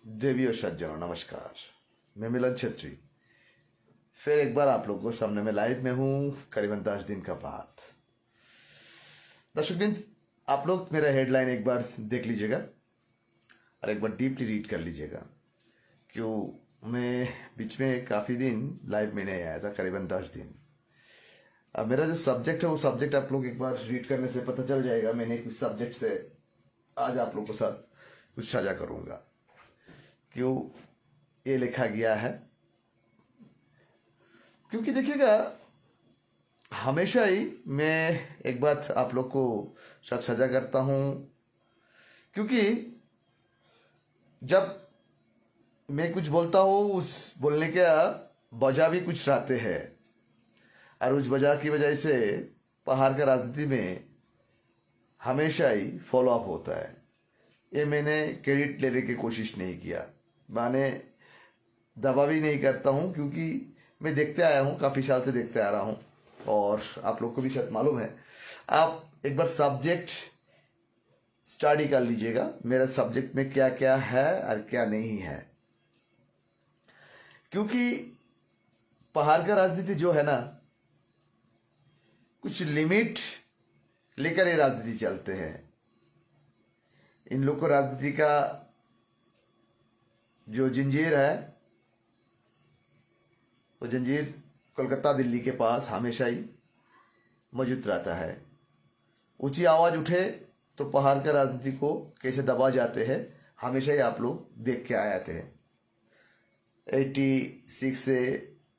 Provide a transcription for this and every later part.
देवी और सज्जनों नमस्कार। मैं मिलन छेत्री फिर एक बार आप लोगों को सामने में लाइव में हूँ करीबन 10 दिन का बाद। दर्शकबिंद, आप लोग मेरा हेडलाइन एक बार देख लीजिएगा और एक बार डीपली रीड कर लीजिएगा। क्यों मैं बीच में काफ़ी दिन लाइव में नहीं आया था, करीबन 10 दिन। अब मेरा जो सब्जेक्ट है वो सब्जेक्ट आप लोग एक बार रीड करने से पता चल जाएगा। मैंने कुछ सब्जेक्ट से आज आप लोगों के साथ कुछ साझा करूँगा। क्यों ये लिखा गया है, क्योंकि देखिएगा हमेशा ही मैं एक बात आप लोग को साथ साझा करता हूँ। क्योंकि जब मैं कुछ बोलता हूँ उस बोलने का वजह भी कुछ रहते हैं और उस वजह की वजह से पहाड़ का राजनीति में हमेशा ही फॉलो अप होता है। ये मैंने क्रेडिट लेने की कोशिश नहीं किया, माने दवा भी नहीं करता हूँ, क्योंकि मैं देखते आया हूँ, काफ़ी साल से देखते आ रहा हूँ और आप लोग को भी शायद मालूम है। आप एक बार सब्जेक्ट स्टडी कर लीजिएगा, मेरा सब्जेक्ट में क्या क्या है और क्या नहीं है। क्योंकि पहाड़ का राजनीति जो है ना, कुछ लिमिट लेकर ये राजनीति चलते हैं। इन लोग को राजनीति का जो जंजीर है वो जंजीर कोलकाता दिल्ली के पास हमेशा ही मौजूद रहता है। ऊंची आवाज उठे तो पहाड़ का राजनीति को कैसे दबा जाते हैं हमेशा ही आप लोग देख के आए थे। 86 से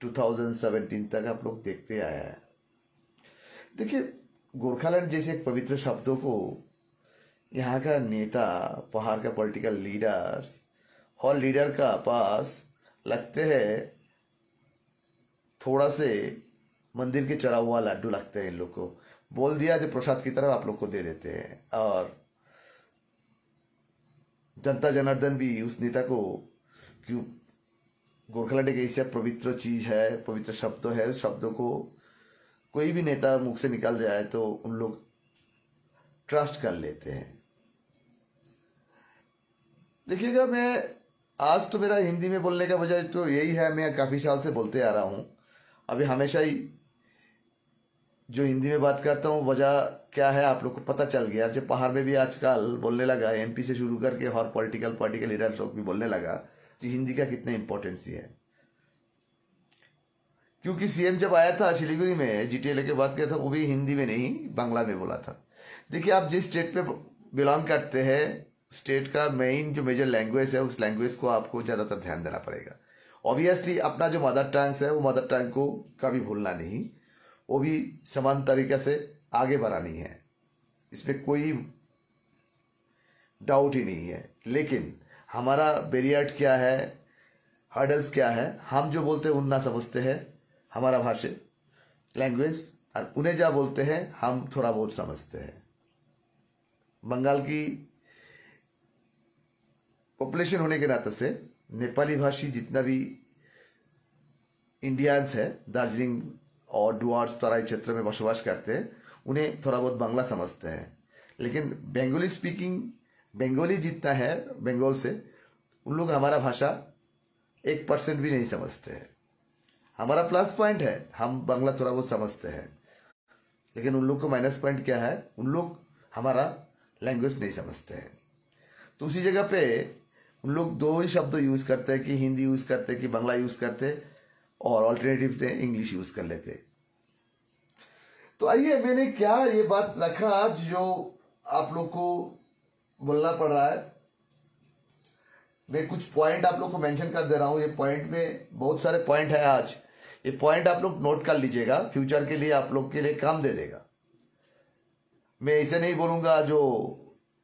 2017 तक आप लोग देखते आया है। देखिए, गोरखालैंड जैसे एक पवित्र शब्दों को यहाँ का नेता, पहाड़ का पॉलिटिकल लीडर्स और लीडर का पास लगते हैं थोड़ा से मंदिर के चढ़ा हुआ लड्डू लगते हैं। इन लोग को बोल दिया जो प्रसाद की तरह आप लोग को दे देते हैं। और जनता जनार्दन भी उस नेता को, क्यों गोरखालैंड एक ऐसा पवित्र चीज है, पवित्र शब्द है, उस शब्दों को कोई भी नेता मुख से निकल जाए तो उन लोग ट्रस्ट कर लेते हैं। देखिएगा, मैं आज तो मेरा हिंदी में बोलने का वजह तो यही है, मैं काफ़ी साल से बोलते आ रहा हूँ। अभी हमेशा ही जो हिंदी में बात करता हूँ वजह क्या है आप लोग को पता चल गया। जब पहाड़ में भी आजकल बोलने लगा, एमपी से शुरू करके हर पॉलिटिकल पार्टी के लीडर लोग भी बोलने लगा कि हिंदी का कितना इंपॉर्टेंस है। क्योंकि सीएम जब आया था सिलीगुड़ी में, जीटीएल के बात किया था, वो भी हिंदी में नहीं बांग्ला में बोला था। देखिए, आप जिस स्टेट पे बिलोंग करते हैं, स्टेट का मेन जो मेजर लैंग्वेज है उस लैंग्वेज को आपको ज़्यादातर ध्यान देना पड़ेगा। ऑब्वियसली अपना जो मदर टंग है वो मदर टंग को कभी भूलना नहीं, वो भी समान तरीके से आगे बढ़ानी है, इसमें कोई डाउट ही नहीं है। लेकिन हमारा बैरियर क्या है, हर्डल्स क्या है, हम जो बोलते हैं उन्ना समझते हैं हमारा भाषा लैंग्वेज, और उन्हें क्या बोलते हैं हम थोड़ा बहुत समझते हैं। बंगाल की पॉपुलेशन होने के नाते से नेपाली भाषी जितना भी इंडियंस है दार्जिलिंग और डुआर्स तराई क्षेत्र में बसवास करते हैं, उन्हें थोड़ा बहुत बांग्ला समझते हैं। लेकिन बंगाली स्पीकिंग बंगाली जितना है बंगाल से, उन लोग हमारा भाषा 1% भी नहीं समझते हैं। हमारा प्लस पॉइंट है, हम बांग्ला थोड़ा बहुत समझते हैं, लेकिन उन लोग को माइनस पॉइंट क्या है, उन लोग हमारा लैंग्वेज नहीं समझते हैं। तो उसी जगह पे उन लोग दो ही शब्द यूज करते हैं, कि हिंदी यूज करते कि बांग्ला यूज करते, और ऑल्टरनेटिव इंग्लिश यूज कर लेते। तो आइए, मैंने क्या ये बात रखा आज जो आप लोग को बोलना पड़ रहा है। मैं कुछ पॉइंट आप लोग को मेंशन कर दे रहा हूं। ये पॉइंट में बहुत सारे पॉइंट है आज, ये पॉइंट आप लोग नोट कर लीजिएगा, फ्यूचर के लिए आप लोग के लिए काम दे देगा। मैं ऐसे नहीं बोलूंगा जो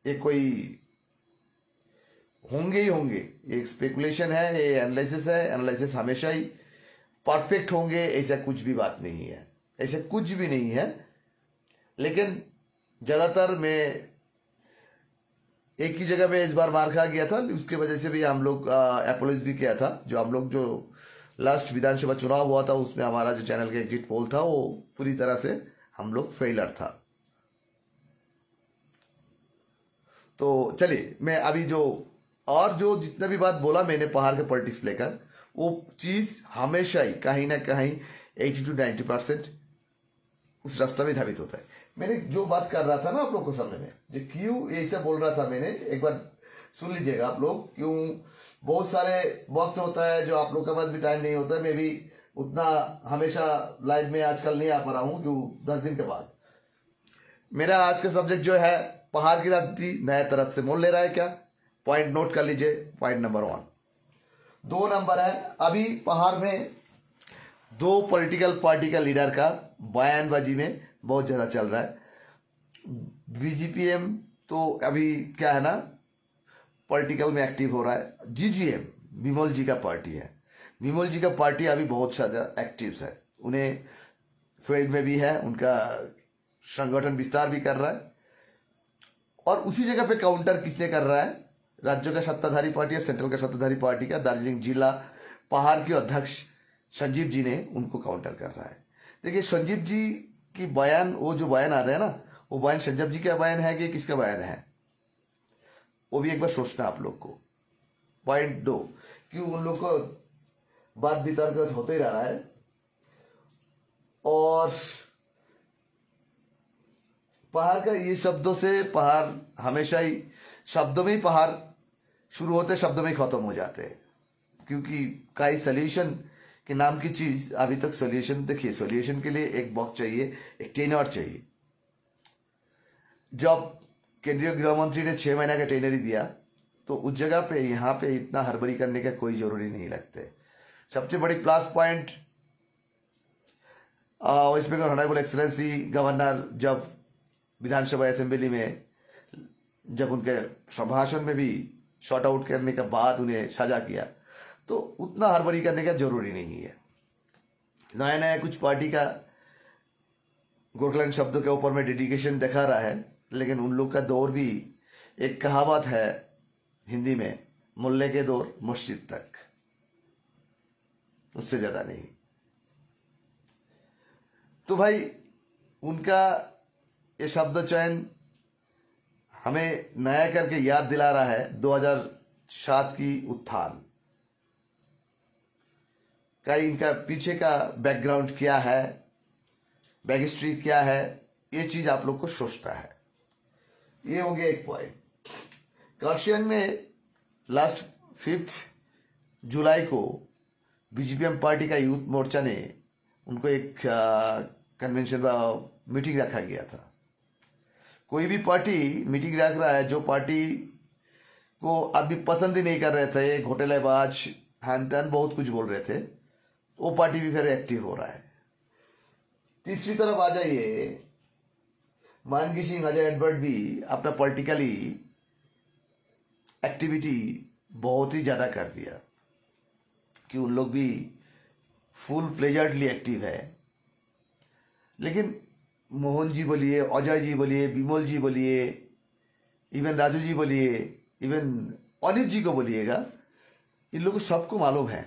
ये कोई होंगे ही होंगे, ये एक स्पेकुलेशन है, ये एनालिसिस है। एनालिसिस हमेशा ही परफेक्ट होंगे ऐसा कुछ भी बात नहीं है, ऐसा कुछ भी नहीं है। लेकिन ज़्यादातर मैं एक ही जगह में इस बार मार खा गया था, उसके वजह से भी हम लोग अपोलोज भी किया था। जो हम लोग जो लास्ट विधानसभा चुनाव हुआ था उसमें हमारा जो चैनल का एग्जिट पोल था वो पूरी तरह से हम लोग फेलर था। तो चलिए, मैं अभी जो और जो जितना भी बात बोला मैंने पहाड़ के पॉलिटिक्स लेकर, वो चीज हमेशा ही कहीं ना कहीं 80 to 90% उस रास्ता में धाबित होता है। मैंने जो बात कर रहा था ना आप लोग को सामने में, जो क्यों ऐसा बोल रहा था मैंने, एक बार सुन लीजिएगा आप लोग। क्यों बहुत सारे वक्त होता है जो आप लोग के पास भी टाइम नहीं होता है, मैं भी उतना हमेशा लाइव में आजकल नहीं आ पा रहा हूँ, क्यों 10 दिन के बाद। मेरा आज का सब्जेक्ट जो है पहाड़ की राजनीति नया तरफ से मोड़ ले रहा है क्या, पॉइंट नोट कर लीजिए। पॉइंट नंबर 1, 2 नंबर है, अभी पहाड़ में 2 पॉलिटिकल पार्टी का लीडर का बयानबाजी में बहुत ज्यादा चल रहा है। बीजीपीएम तो अभी क्या है ना, पॉलिटिकल में एक्टिव हो रहा है। जीजीएम विमल जी का पार्टी है, विमल जी का पार्टी अभी बहुत ज्यादा एक्टिव है, उन्हें फील्ड में भी है, उनका संगठन विस्तार भी कर रहा है। और उसी जगह पे काउंटर किसने कर रहा है, राज्य का सत्ताधारी पार्टी और सेंट्रल का सत्ताधारी पार्टी का दार्जिलिंग जिला पहाड़ के अध्यक्ष संजीव जी ने उनको काउंटर कर रहा है। देखिए संजीव जी की बयान, वो जो बयान आ रहे हैं ना, वो बयान संजीव जी का बयान है कि किसका बयान है, वो भी एक बार सोचना आप लोग को। पॉइंट 2, क्यों उन लोग को बात वितर्क होते ही रहा है, और पहाड़ का ये शब्दों से, पहाड़ हमेशा ही शब्दों में ही पहाड़ शुरू होते, शब्दों में ही खत्म हो जाते हैं। क्योंकि कई सोल्यूशन के नाम की चीज अभी तक सोल्यूशन, देखिए सोल्यूशन के लिए एक बॉक्स चाहिए, एक टेनर चाहिए। जब केंद्रीय गृह मंत्री ने 6 महीना का टेनर ही दिया, तो उस जगह पे यहाँ पे इतना हड़बड़ी करने का कोई जरूरी नहीं लगते। सबसे बड़ी plus point West Bengal honourable excellency governor जब विधानसभा असेंबली में, जब उनके संभाषण में भी शॉर्ट आउट करने के बाद उन्हें सजा किया, तो उतना हड़बड़ी करने का जरूरी नहीं है। नया नया कुछ पार्टी का गोरखलैंड शब्दों के ऊपर में डेडिकेशन दिखा रहा है, लेकिन उन लोग का दौर भी, एक कहावत है हिंदी में, मुल्ले के दौर मस्जिद तक, उससे ज्यादा नहीं। तो भाई उनका ये शब्द चयन हमें नया करके याद दिला रहा है 2007 की उत्थान का। इनका पीछे का बैकग्राउंड क्या है, बैक हिस्ट्री क्या है, ये चीज आप लोग को सोचना है। ये हो गया एक पॉइंट। कार्शियंग में लास्ट 5 जुलाई को बीजेपीएम पार्टी का यूथ मोर्चा ने उनको एक कन्वेंशन मीटिंग रखा गया था। कोई भी पार्टी मीटिंग रख रहा है, जो पार्टी को आदमी पसंद ही नहीं कर रहे थे, घोटालेबाज हैन तैन बहुत कुछ बोल रहे थे, वो पार्टी भी फिर एक्टिव हो रहा है। तीसरी तरफ आ जाइए, मानगी सिंह, अजय एडवर्ड भी अपना पॉलिटिकली एक्टिविटी बहुत ही ज्यादा कर दिया, कि उन लोग भी फुल फ्लेजर्डली एक्टिव है। लेकिन मोहन जी बोलिए, अजय जी बोलिए, विमल जी बोलिए, इवन राजू जी बोलिए, इवन अनिल जी को बोलिएगा, इन लोगों को सबको मालूम है।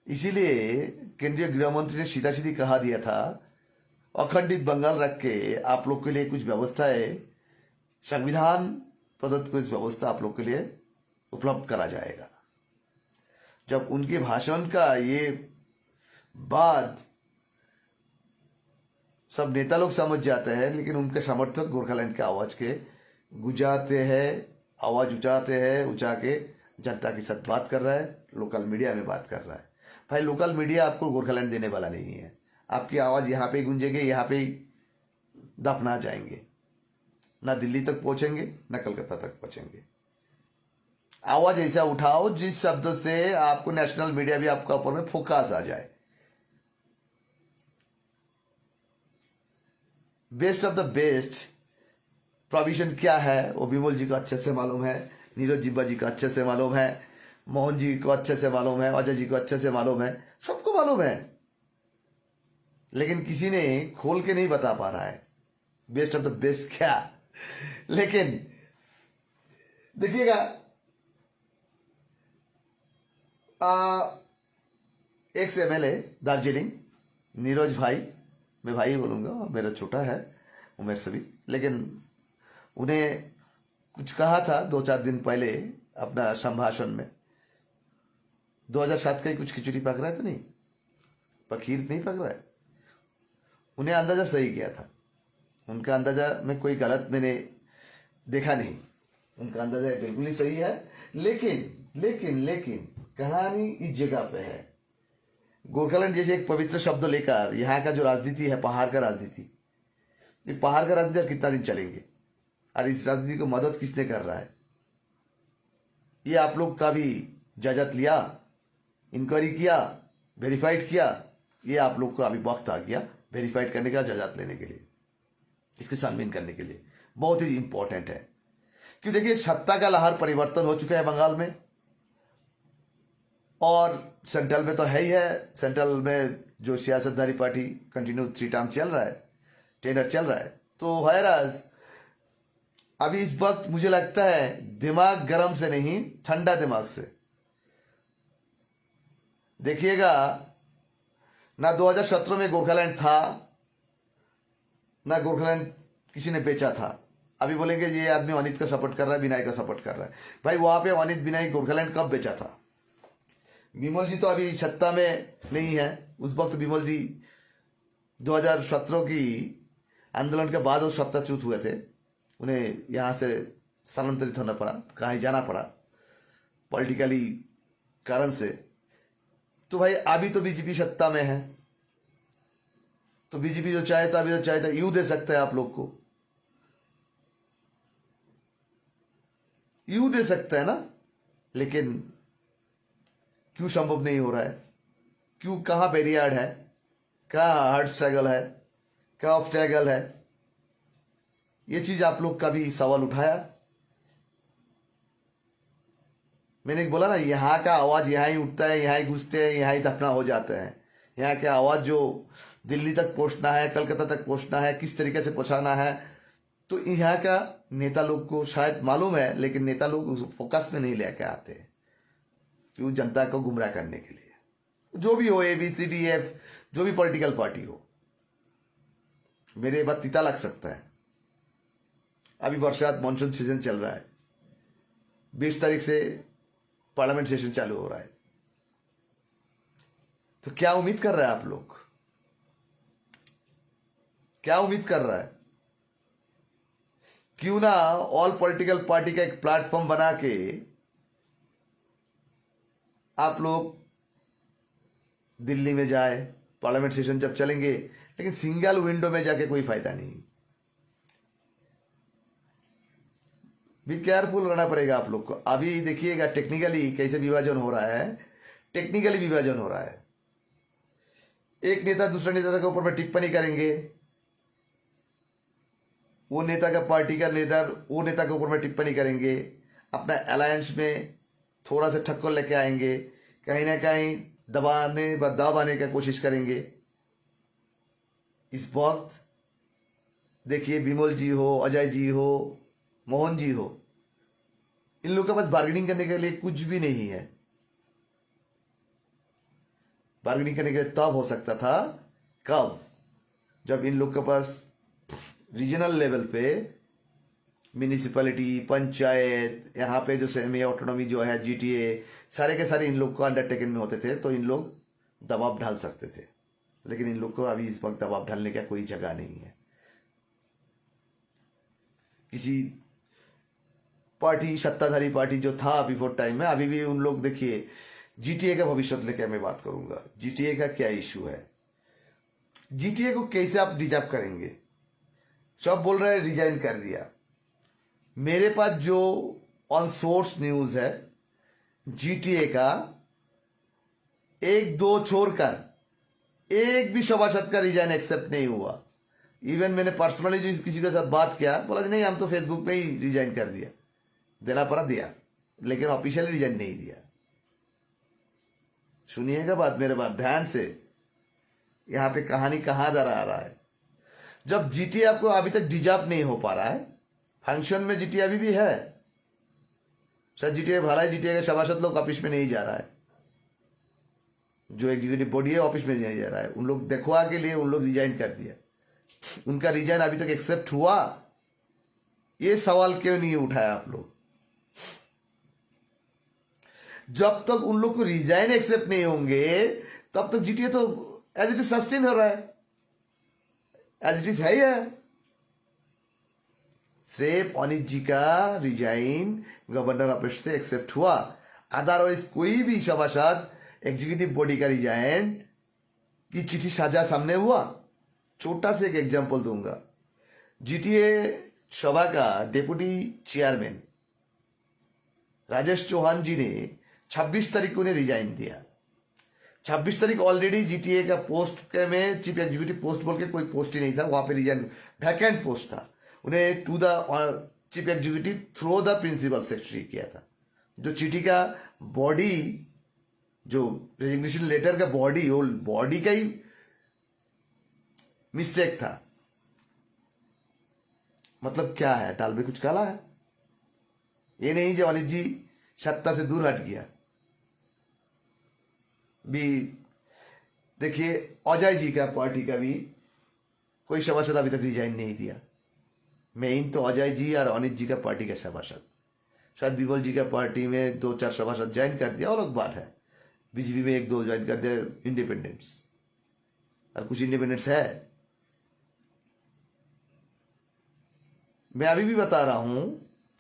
इसीलिए केंद्रीय गृह मंत्री ने सीधा सीधी कहा दिया था, अखंडित बंगाल रख के आप लोग के लिए कुछ व्यवस्थाएं, संविधान प्रदत्त कुछ व्यवस्था आप लोग के लिए उपलब्ध करा जाएगा। जब उनके भाषण का ये बाद सब नेता लोग समझ जाते हैं, लेकिन उनके समर्थक गोरखालैंड के आवाज के गुजाते हैं, आवाज उठाते हैं, उठा के जनता के साथ बात कर रहा है, लोकल मीडिया में बात कर रहा है। भाई लोकल मीडिया आपको गोरखालैंड देने वाला नहीं है, आपकी आवाज यहाँ पे ही गूंजेगी, यहाँ पे ही दफना जाएंगे, ना दिल्ली तक पहुंचेंगे ना कलकत्ता तक पहुंचेंगे। आवाज ऐसा उठाओ जिस शब्द से आपको नेशनल मीडिया भी आपका ऊपर में फोकस आ जाए। Best of the best provision क्या है वो विमल जी को अच्छे से मालूम है, नीरज जिब्बा जी को अच्छे से मालूम है, मोहन जी को अच्छे से मालूम है, अजय जी को अच्छे से मालूम है, सबको मालूम है, लेकिन किसी ने खोल के नहीं बता पा रहा है बेस्ट ऑफ द बेस्ट क्या। लेकिन देखिएगा, एक्स एमएलए दार्जिलिंग नीरज भाई, मैं भाई बोलूंगा, मेरा छोटा है उमेर से भी, लेकिन उन्हें कुछ कहा था 2-4 दिन पहले अपना संभाषण में। 2007 का ही कुछ खिचड़ी पक रहा है तो नहीं, खीर नहीं पक रहा है। उन्हें अंदाजा सही किया था, उनका अंदाजा में कोई गलत मैंने देखा नहीं, उनका अंदाजा बिल्कुल ही सही है। लेकिन लेकिन लेकिन कहानी इस जगह पे है। गोरखालैंड जैसे एक पवित्र शब्द लेकर यहाँ का जो राजनीति है, पहाड़ का राजनीति, ये पहाड़ का राजनीति अब कितना दिन चलेंगे और इस राजनीति को मदद किसने कर रहा है, ये आप लोग का भी इजाजत लिया, इंक्वायरी किया, वेरीफाइड किया। ये आप लोग को अभी वक्त आ गया वेरीफाइड करने का, इजाजत लेने के लिए, इसके छानबीन करने के लिए। बहुत ही इंपॉर्टेंट है क्यों, देखिए सत्ता का लहर परिवर्तन हो चुका है बंगाल में, और सेंट्रल में तो है ही है। सेंट्रल में जो सियासतधारी पार्टी कंटिन्यू 3 टर्म चल रहा है, टेनर चल रहा है, तो हैराज अभी इस वक्त मुझे लगता है दिमाग गर्म से नहीं, ठंडा दिमाग से देखिएगा। ना 2017 में गोरखालैंड था, ना गोरखालैंड किसी ने बेचा था। अभी बोलेंगे ये आदमी अनित का सपोर्ट कर रहा है, विनय का सपोर्ट कर रहा है। भाई वहां पे अनित विनय गोरखालैंड कब बेचा था? बिमल जी तो अभी सत्ता में नहीं है। उस वक्त बिमल जी 2017 की आंदोलन के बाद वो सत्ताच्युत हुए थे, उन्हें यहाँ से स्थानांतरित होना पड़ा, कहीं जाना पड़ा पॉलिटिकली कारण से। तो भाई अभी तो बीजेपी सत्ता में है, तो बीजेपी जो चाहे तो अभी जो चाहे तो यू दे सकता है, आप लोग को यू दे सकता है ना। लेकिन क्यों संभव नहीं हो रहा है? क्यों? कहाँ बैरियर है, कहाँ हार्ड स्ट्रगल है, कहाँ ऑब्स्टैकल है? ये चीज आप लोग का भी सवाल उठाया। मैंने बोला ना, यहाँ का आवाज यहाँ ही उठता है, यहाँ ही घुसते हैं, यहाँ ही दफना हो जाते हैं। यहाँ के आवाज जो दिल्ली तक पहुंचना है, कलकत्ता तक पहुंचना है, किस तरीके से पहुंचाना है, तो यहाँ का नेता लोग को शायद मालूम है, लेकिन नेता लोग उस फोकस में नहीं लेके आते क्यों? जनता को गुमराह करने के लिए। जो भी हो, ABCDF, जो भी पॉलिटिकल पार्टी हो, मेरे बात तीता लग सकता है। अभी बरसात मानसून सीजन चल रहा है, 20 तारीख से पार्लियामेंट सेशन चालू हो रहा है, तो क्या उम्मीद कर रहा है आप लोग? क्या उम्मीद कर रहा है? क्यों ना ऑल पॉलिटिकल पार्टी का एक प्लेटफॉर्म बना के आप लोग दिल्ली में जाए, पार्लियामेंट सेशन जब चलेंगे, लेकिन सिंगल विंडो में जाके कोई फायदा नहीं। भी केयरफुल रहना पड़ेगा आप लोग को। अभी देखिएगा टेक्निकली कैसे विभाजन हो रहा है, टेक्निकली विभाजन हो रहा है। एक नेता दूसरे नेता के ऊपर में टिप्पणी करेंगे, वो नेता का पार्टी का लीडर वो नेता के ऊपर में टिप्पणी करेंगे, अपना अलायंस में थोड़ा सा ठक्कर लेके आएंगे, कहीं ना कहीं दबाने व दबाने का कोशिश करेंगे। इस वक्त देखिए विमल जी हो, अजय जी हो, मोहन जी हो, इन लोगों के पास बार्गेनिंग करने के लिए कुछ भी नहीं है। बार्गेनिंग करने के लिए तब हो सकता था कब? जब इन लोग के पास रीजनल लेवल पे म्यूनिसिपैलिटी, पंचायत, यहाँ पे जो सेमी ऑटोनॉमी जो है, GTA, सारे के सारे इन लोग को अंडरटेकन में होते थे, तो इन लोग दबाव डाल सकते थे। लेकिन इन लोग को अभी इस वक्त दबाव डालने का कोई जगह नहीं है। किसी पार्टी, सत्ताधारी पार्टी जो था बिफोर टाइम में, अभी भी उन लोग देखिए, GTA का भविष्य लेकर मैं बात करूंगा। GTA का क्या इश्यू है, GTA को कैसे आप डिजर्व करेंगे? सब बोल रहे हैं रिजाइन कर दिया। मेरे पास जो ऑन सोर्स न्यूज है, GTA का 1-2 छोड़कर एक भी सभासद का रिजाइन एक्सेप्ट नहीं हुआ। इवन मैंने पर्सनली जो किसी के साथ बात किया, बोला नहीं हम तो फेसबुक पे ही रिजाइन कर दिया, देना पड़ा दिया, लेकिन ऑफिशियली रिजाइन नहीं दिया। सुनिएगा बात, मेरे बात ध्यान से, यहां पे कहानी कहां जा रहा है। जब GTA आपको अभी तक डिजर्व नहीं हो पा रहा है, फंक्शन में GTA अभी भी है, शायद GTA भला ही GTA के सभासद लोग ऑफिस में नहीं जा रहा है, जो एग्जीक्यूटिव बॉडी है ऑफिस में नहीं जा रहा है, उन लोग देखवा के लिए उन लोग रिजाइन कर दिया। उनका रिजाइन अभी तक एक्सेप्ट हुआ ये सवाल क्यों नहीं उठाया आप लोग? जब तक उन लोग को रिजाइन एक्सेप्ट नहीं होंगे तब तक जीटीए तो एज इट इज सस्टेन हो रहा है, एज इट इज है ही है। सिर्फ अनित जी का रिजाइन गवर्नर ऑफिस से एक्सेप्ट हुआ, अदरवाइज कोई भी सभासद एग्जीक्यूटिव बॉडी का रिजाइन की चिट्ठी साझा सामने हुआ। छोटा से एक एग्जांपल दूंगा। जीटीए सभा का डेप्यूटी चेयरमैन राजेश चौहान जी ने 26 तारीख को उन्हें रिजाइन दिया। 26 तारीख ऑलरेडी जीटीए का पोस्ट के में चीफ एग्जीक्यूटिव पोस्ट बोल के कोई पोस्ट ही नहीं था, वहां पे रिजाइन वैकेंट पोस्ट था। उन्हें to the chief executive through the principal secretary किया था। जो चिट्ठी का बॉडी, जो रेजिग्नेशन लेटर का बॉडी, वो बॉडी का ही मिस्टेक था। मतलब क्या है, टाल में कुछ काला है। ये नहीं जो अनित जी सत्ता से दूर हट गया। भी देखिए अजय जी का पार्टी का भी कोई सभासद अभी तक रिजाइन नहीं दिया। मेन तो अजय जी और अनित जी का पार्टी का सभासद, शायद विमल जी का पार्टी में 2-4 सभासद ज्वाइन कर दिया, अलग बात है। बीजेपी में 1-2 ज्वाइन कर दिया इंडिपेंडेंट्स, और कुछ इंडिपेंडेंट्स है। मैं अभी भी बता रहा हूं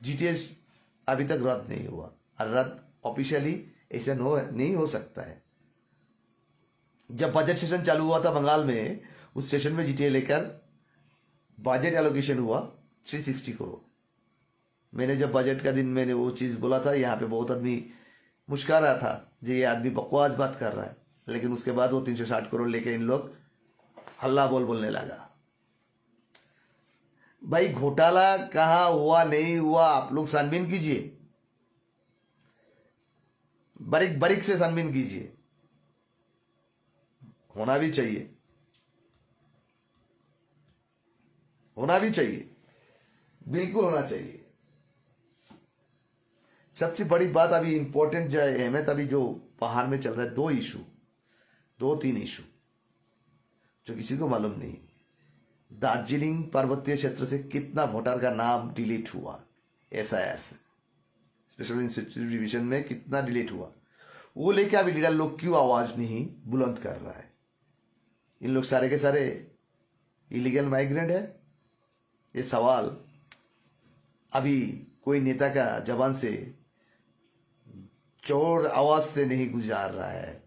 जीटीएस अभी तक रद्द नहीं हुआ, और रद्द ऑफिशियली ऐसा नहीं हो सकता है। जब बजट सेशन चालू हुआ था बंगाल में, उस सेशन में जीटीए लेकर बजट एलोकेशन हुआ 360 करोड़। मैंने जब बजट का दिन मैंने वो चीज बोला था, यहाँ पे बहुत आदमी मुस्कुरा रहा था जी ये आदमी बकवास बात कर रहा है, लेकिन उसके बाद वो 360 करोड़ लेके इन लोग हल्ला बोलने लगा। भाई घोटाला कहाँ हुआ नहीं हुआ आप लोग छानबीन कीजिए, बारीक बारीक से छानबीन कीजिए। होना भी चाहिए, होना भी चाहिए, बिल्कुल होना चाहिए। सबसे बड़ी बात अभी इंपॉर्टेंट जो है अहमियत अभी जो पहाड़ में चल रहा है, 2-3 इशू जो किसी को मालूम नहीं। दार्जिलिंग पर्वतीय क्षेत्र से कितना वोटर का नाम डिलीट हुआ एसआईआर से, स्पेशल इंस्पेक्टर डिवीजन में कितना डिलीट हुआ, वो लेके अभी लीडर लोग क्यों आवाज नहीं बुलंद कर रहा है? इन लोग सारे के सारे इलीगल माइग्रेंट है? ये सवाल अभी कोई नेता का जबान से चोर आवाज से नहीं गुजार रहा है,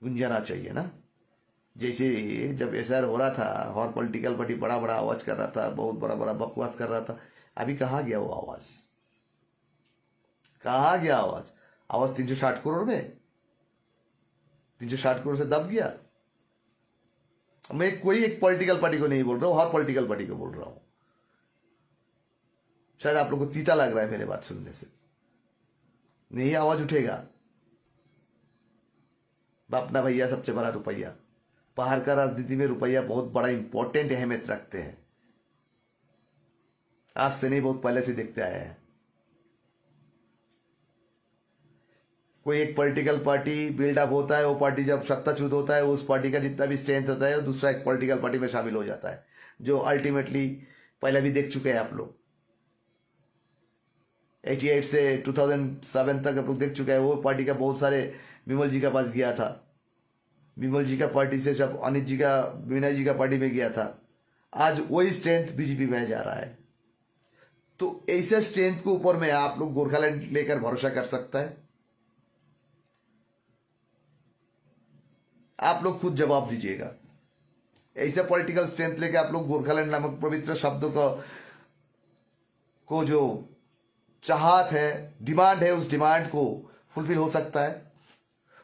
गुंजाना चाहिए ना। जैसे जब एसआर हो रहा था, हर पॉलिटिकल पार्टी बड़ा बड़ा आवाज कर रहा था, बहुत बड़ा बड़ा बकवास कर रहा था। अभी कहाँ गया वो आवाज? कहाँ गया आवाज? आवाज 360 करोड़ में, 360 करोड़ से दब गया। मैं कोई एक पॉलिटिकल पार्टी को नहीं बोल रहा हूं, हर पॉलिटिकल पार्टी को बोल रहा हूं। शायद आप लोग को तीता लग रहा है मेरे बात सुनने से, नहीं आवाज उठेगा। बापना भैया सबसे बड़ा रुपया, बाहर का राजनीति में रुपया बहुत बड़ा इंपॉर्टेंट अहमियत रखते हैं। आज से नहीं, बहुत पहले से देखते आए हैं। कोई एक पॉलिटिकल पार्टी बिल्डअप होता है, वो पार्टी जब सत्ताच्युत होता है, उस पार्टी का जितना भी स्ट्रेंथ होता है वो दूसरा एक पॉलिटिकल पार्टी में शामिल हो जाता है, जो अल्टीमेटली पहले भी देख चुके हैं आप लोग। 88 से 2007 तक आप लोग देख चुके हैं। वो पार्टी का बहुत सारे विमल जी का पास गया था, विमल जी का पार्टी से जब अनित जी का, विनय जी का पार्टी में गया था। आज वही स्ट्रेंथ बीजेपी में जा रहा है। तो ऐसे स्ट्रेंथ के ऊपर में आप लोग गोरखालैंड लेकर भरोसा कर सकता है? आप लोग खुद जवाब दीजिएगा। ऐसे पॉलिटिकल स्ट्रेंथ लेके आप लोग गोरखालैंड नामक पवित्र शब्द को जो चाहत है, डिमांड है, उस डिमांड को फुलफिल हो सकता है?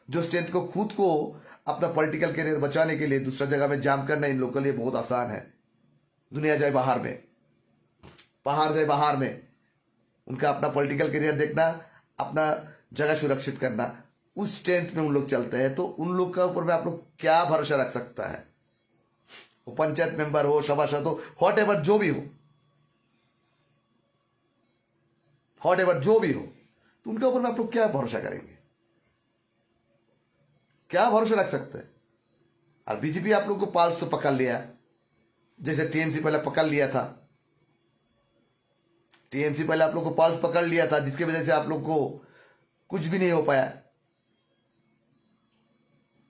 जो स्ट्रेंथ को खुद को अपना पॉलिटिकल करियर बचाने के लिए दूसरा जगह में जाम करना इन लोगों के लिए बहुत आसान है। दुनिया जाए बाहर में, पहाड़ जाए बाहर में, उनका अपना पॉलिटिकल करियर देखना, अपना जगह सुरक्षित करना, उस स्ट्रेंथ में उन लोग चलते हैं। तो उन लोग का ऊपर में आप लोग क्या भरोसा रख सकता है? वो पंचायत मेंबर हो, सभासद हो, व्हाट एवर जो भी हो, व्हाट एवर जो भी हो, तो उनके ऊपर में आप लोग क्या भरोसा करेंगे? क्या भरोसा रख सकते हैं? और बीजेपी आप लोग को पाल्स तो पकड़ लिया, जैसे टीएमसी पहले पकड़ लिया था। टीएमसी पहले आप लोग को पल्स पकड़ लिया था, जिसकी वजह से आप लोग को कुछ भी नहीं हो पाया।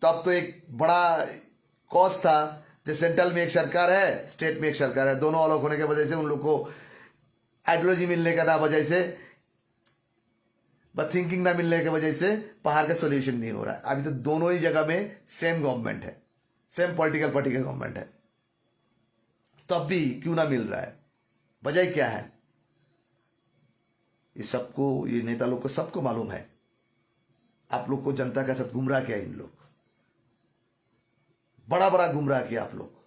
तब तो एक बड़ा कॉज था, जो सेंट्रल में एक सरकार है, स्टेट में एक सरकार है, दोनों अलग होने की वजह से उन लोग को आइडियोलॉजी मिलने का ना वजह से, बट थिंकिंग ना मिलने की वजह से पहाड़ का सोल्यूशन नहीं हो रहा है। अभी तो दोनों ही जगह में सेम गवर्नमेंट है, सेम पॉलिटिकल पार्टी का गवर्नमेंट है, तब भी क्यों ना मिल रहा है? वजह क्या है? ये सबको, ये नेता लोग को सबको मालूम है। आप लोग को जनता का साथ गुमराह किया इन लोग, बड़ा बड़ा गुमराह किया आप लोग।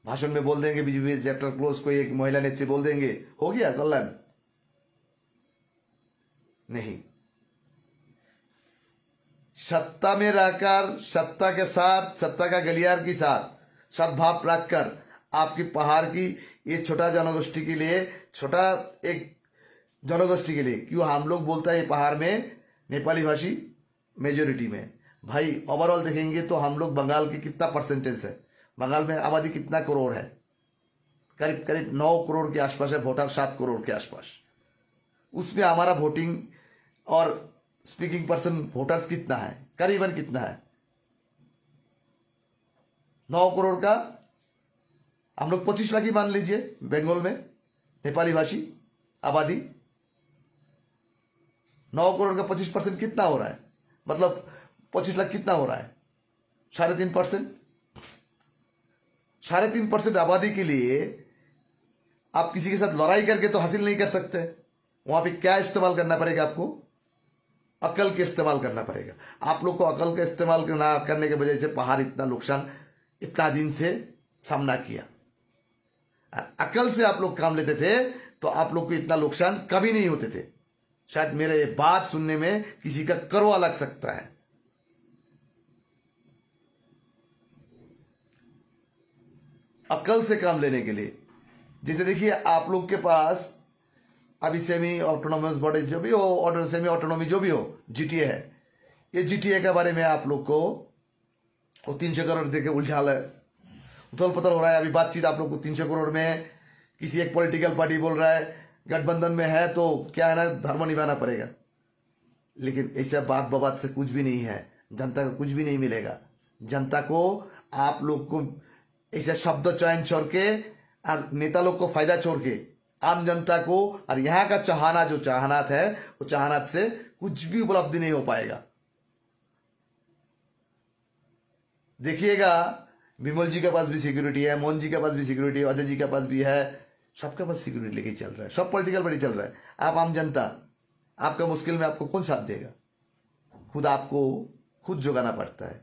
भाषण में बोल देंगे बीजेपी चैप्टर क्लोज, को एक महिला नेत्री बोल देंगे, हो गया कल्याण। नहीं, सत्ता में रहकर, सत्ता के साथ, सत्ता का गलियार के साथ सद्भाव रखकर आपकी पहाड़ की ये छोटा जनगोष्ठी के लिए, छोटा एक जनगोष्ठी के लिए, क्यों हम लोग बोलता है पहाड़ में नेपाली भाषी मेजोरिटी में, भाई ओवरऑल देखेंगे तो हम लोग बंगाल की कितना परसेंटेज है? बंगाल में आबादी कितना करोड़ है? करीब करीब 9 करोड़ के आसपास है वोटर, 7 करोड़ के आसपास। उसमें हमारा वोटिंग और स्पीकिंग पर्सन वोटर्स कितना है? करीबन कितना है? 9 करोड़ का हम लोग 25 लाख ही मान लीजिए बंगाल में नेपाली भाषी आबादी। 9 करोड़ का 25% कितना हो रहा है? मतलब 25 लाख कितना हो रहा है? 3.5%। 3.5% आबादी के लिए आप किसी के साथ लड़ाई करके तो हासिल नहीं कर सकते। वहां पे क्या इस्तेमाल करना पड़ेगा आपको? अकल के इस्तेमाल करना पड़ेगा। आप लोग को अकल का इस्तेमाल ना करने की वजह से पहाड़ इतना नुकसान इतना दिन से सामना किया। अकल से आप लोग काम लेते थे तो आप लोग को इतना नुकसान कभी नहीं होते थे। शायद मेरे ये बात सुनने में किसी का करवा लग सकता है। अकल से काम लेने के लिए, जैसे देखिए आप लोग के पास अभी सेमी ऑटोनोमस बॉडी जो भी हो, ऑर्डर सेमी ऑटोनोमी जो भी हो, जीटीए है। ये जीटीए के बारे में आप लोग को वो 300 करोड़ देके उलझाल है, उथल पुथल हो रहा है। अभी बातचीत आप लोग को 300 करोड़ में किसी एक पॉलिटिकल पार्टी बोल रहा है गठबंधन में है तो क्या है ना, धर्म निभाना पड़ेगा। लेकिन ऐसा बात बबात से कुछ भी नहीं है, जनता को कुछ भी नहीं मिलेगा। जनता को आप लोग को ऐसे शब्द चयन छोड़ के और नेता लोग को फायदा छोड़ के आम जनता को और यहाँ का चाहना जो चाहनात है, वो चाहनात से कुछ भी उपलब्धि नहीं हो पाएगा। देखिएगा विमल जी के पास भी सिक्योरिटी है, मोहन जी के पास भी सिक्योरिटी है, अजय जी के पास भी है, सबके पास सिक्योरिटी लेके चल रहा है, सब पॉलिटिकल पार्टी चल रहा है। आप आम जनता, आपका मुश्किल में आपको कौन साथ देगा? खुद आपको खुद जुगाना पड़ता है।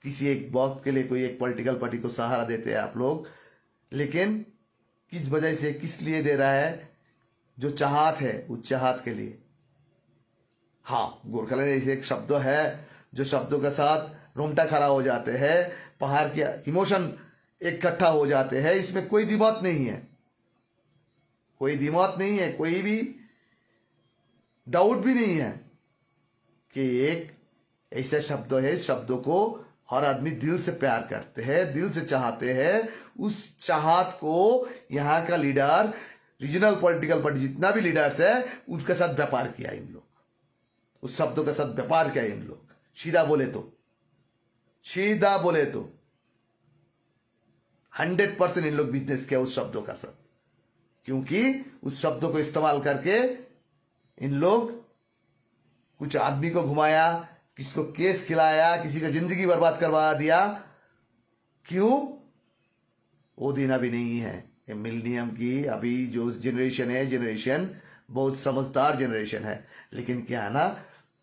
किसी एक वक्त के लिए कोई एक पॉलिटिकल पार्टी को सहारा देते हैं आप लोग, लेकिन किस वजह से, किस लिए दे रहा है? जो चाहत है उस चाहत के लिए। हाँ, गोरखालैंड ऐसे एक शब्द है जो शब्दों के साथ रोमटा खड़ा हो जाते हैं, पहाड़ के इमोशन इकट्ठा हो जाते हैं। इसमें कोई दिमाग नहीं है, कोई दिमाग नहीं है, कोई भी डाउट भी नहीं है कि एक ऐसा शब्द है, इस शब्दों को हर आदमी दिल से प्यार करते हैं, दिल से चाहते हैं। उस चाहत को यहाँ का लीडर, रीजनल पॉलिटिकल पार्टी जितना भी लीडर्स है, उसके साथ व्यापार किया इन लोग, उस शब्दों के साथ व्यापार किया इन लोग। सीधा बोले तो 100% इन लोग बिजनेस किया उस शब्दों का साथ, क्योंकि उस शब्दों को इस्तेमाल करके इन लोग कुछ आदमी को घुमाया, किसी को केस खिलाया, किसी का जिंदगी बर्बाद करवा दिया। क्यों? वो दिन अभी नहीं है। ये मिलेनियम की अभी जो जनरेशन है, जनरेशन बहुत समझदार जनरेशन है। लेकिन क्या है ना,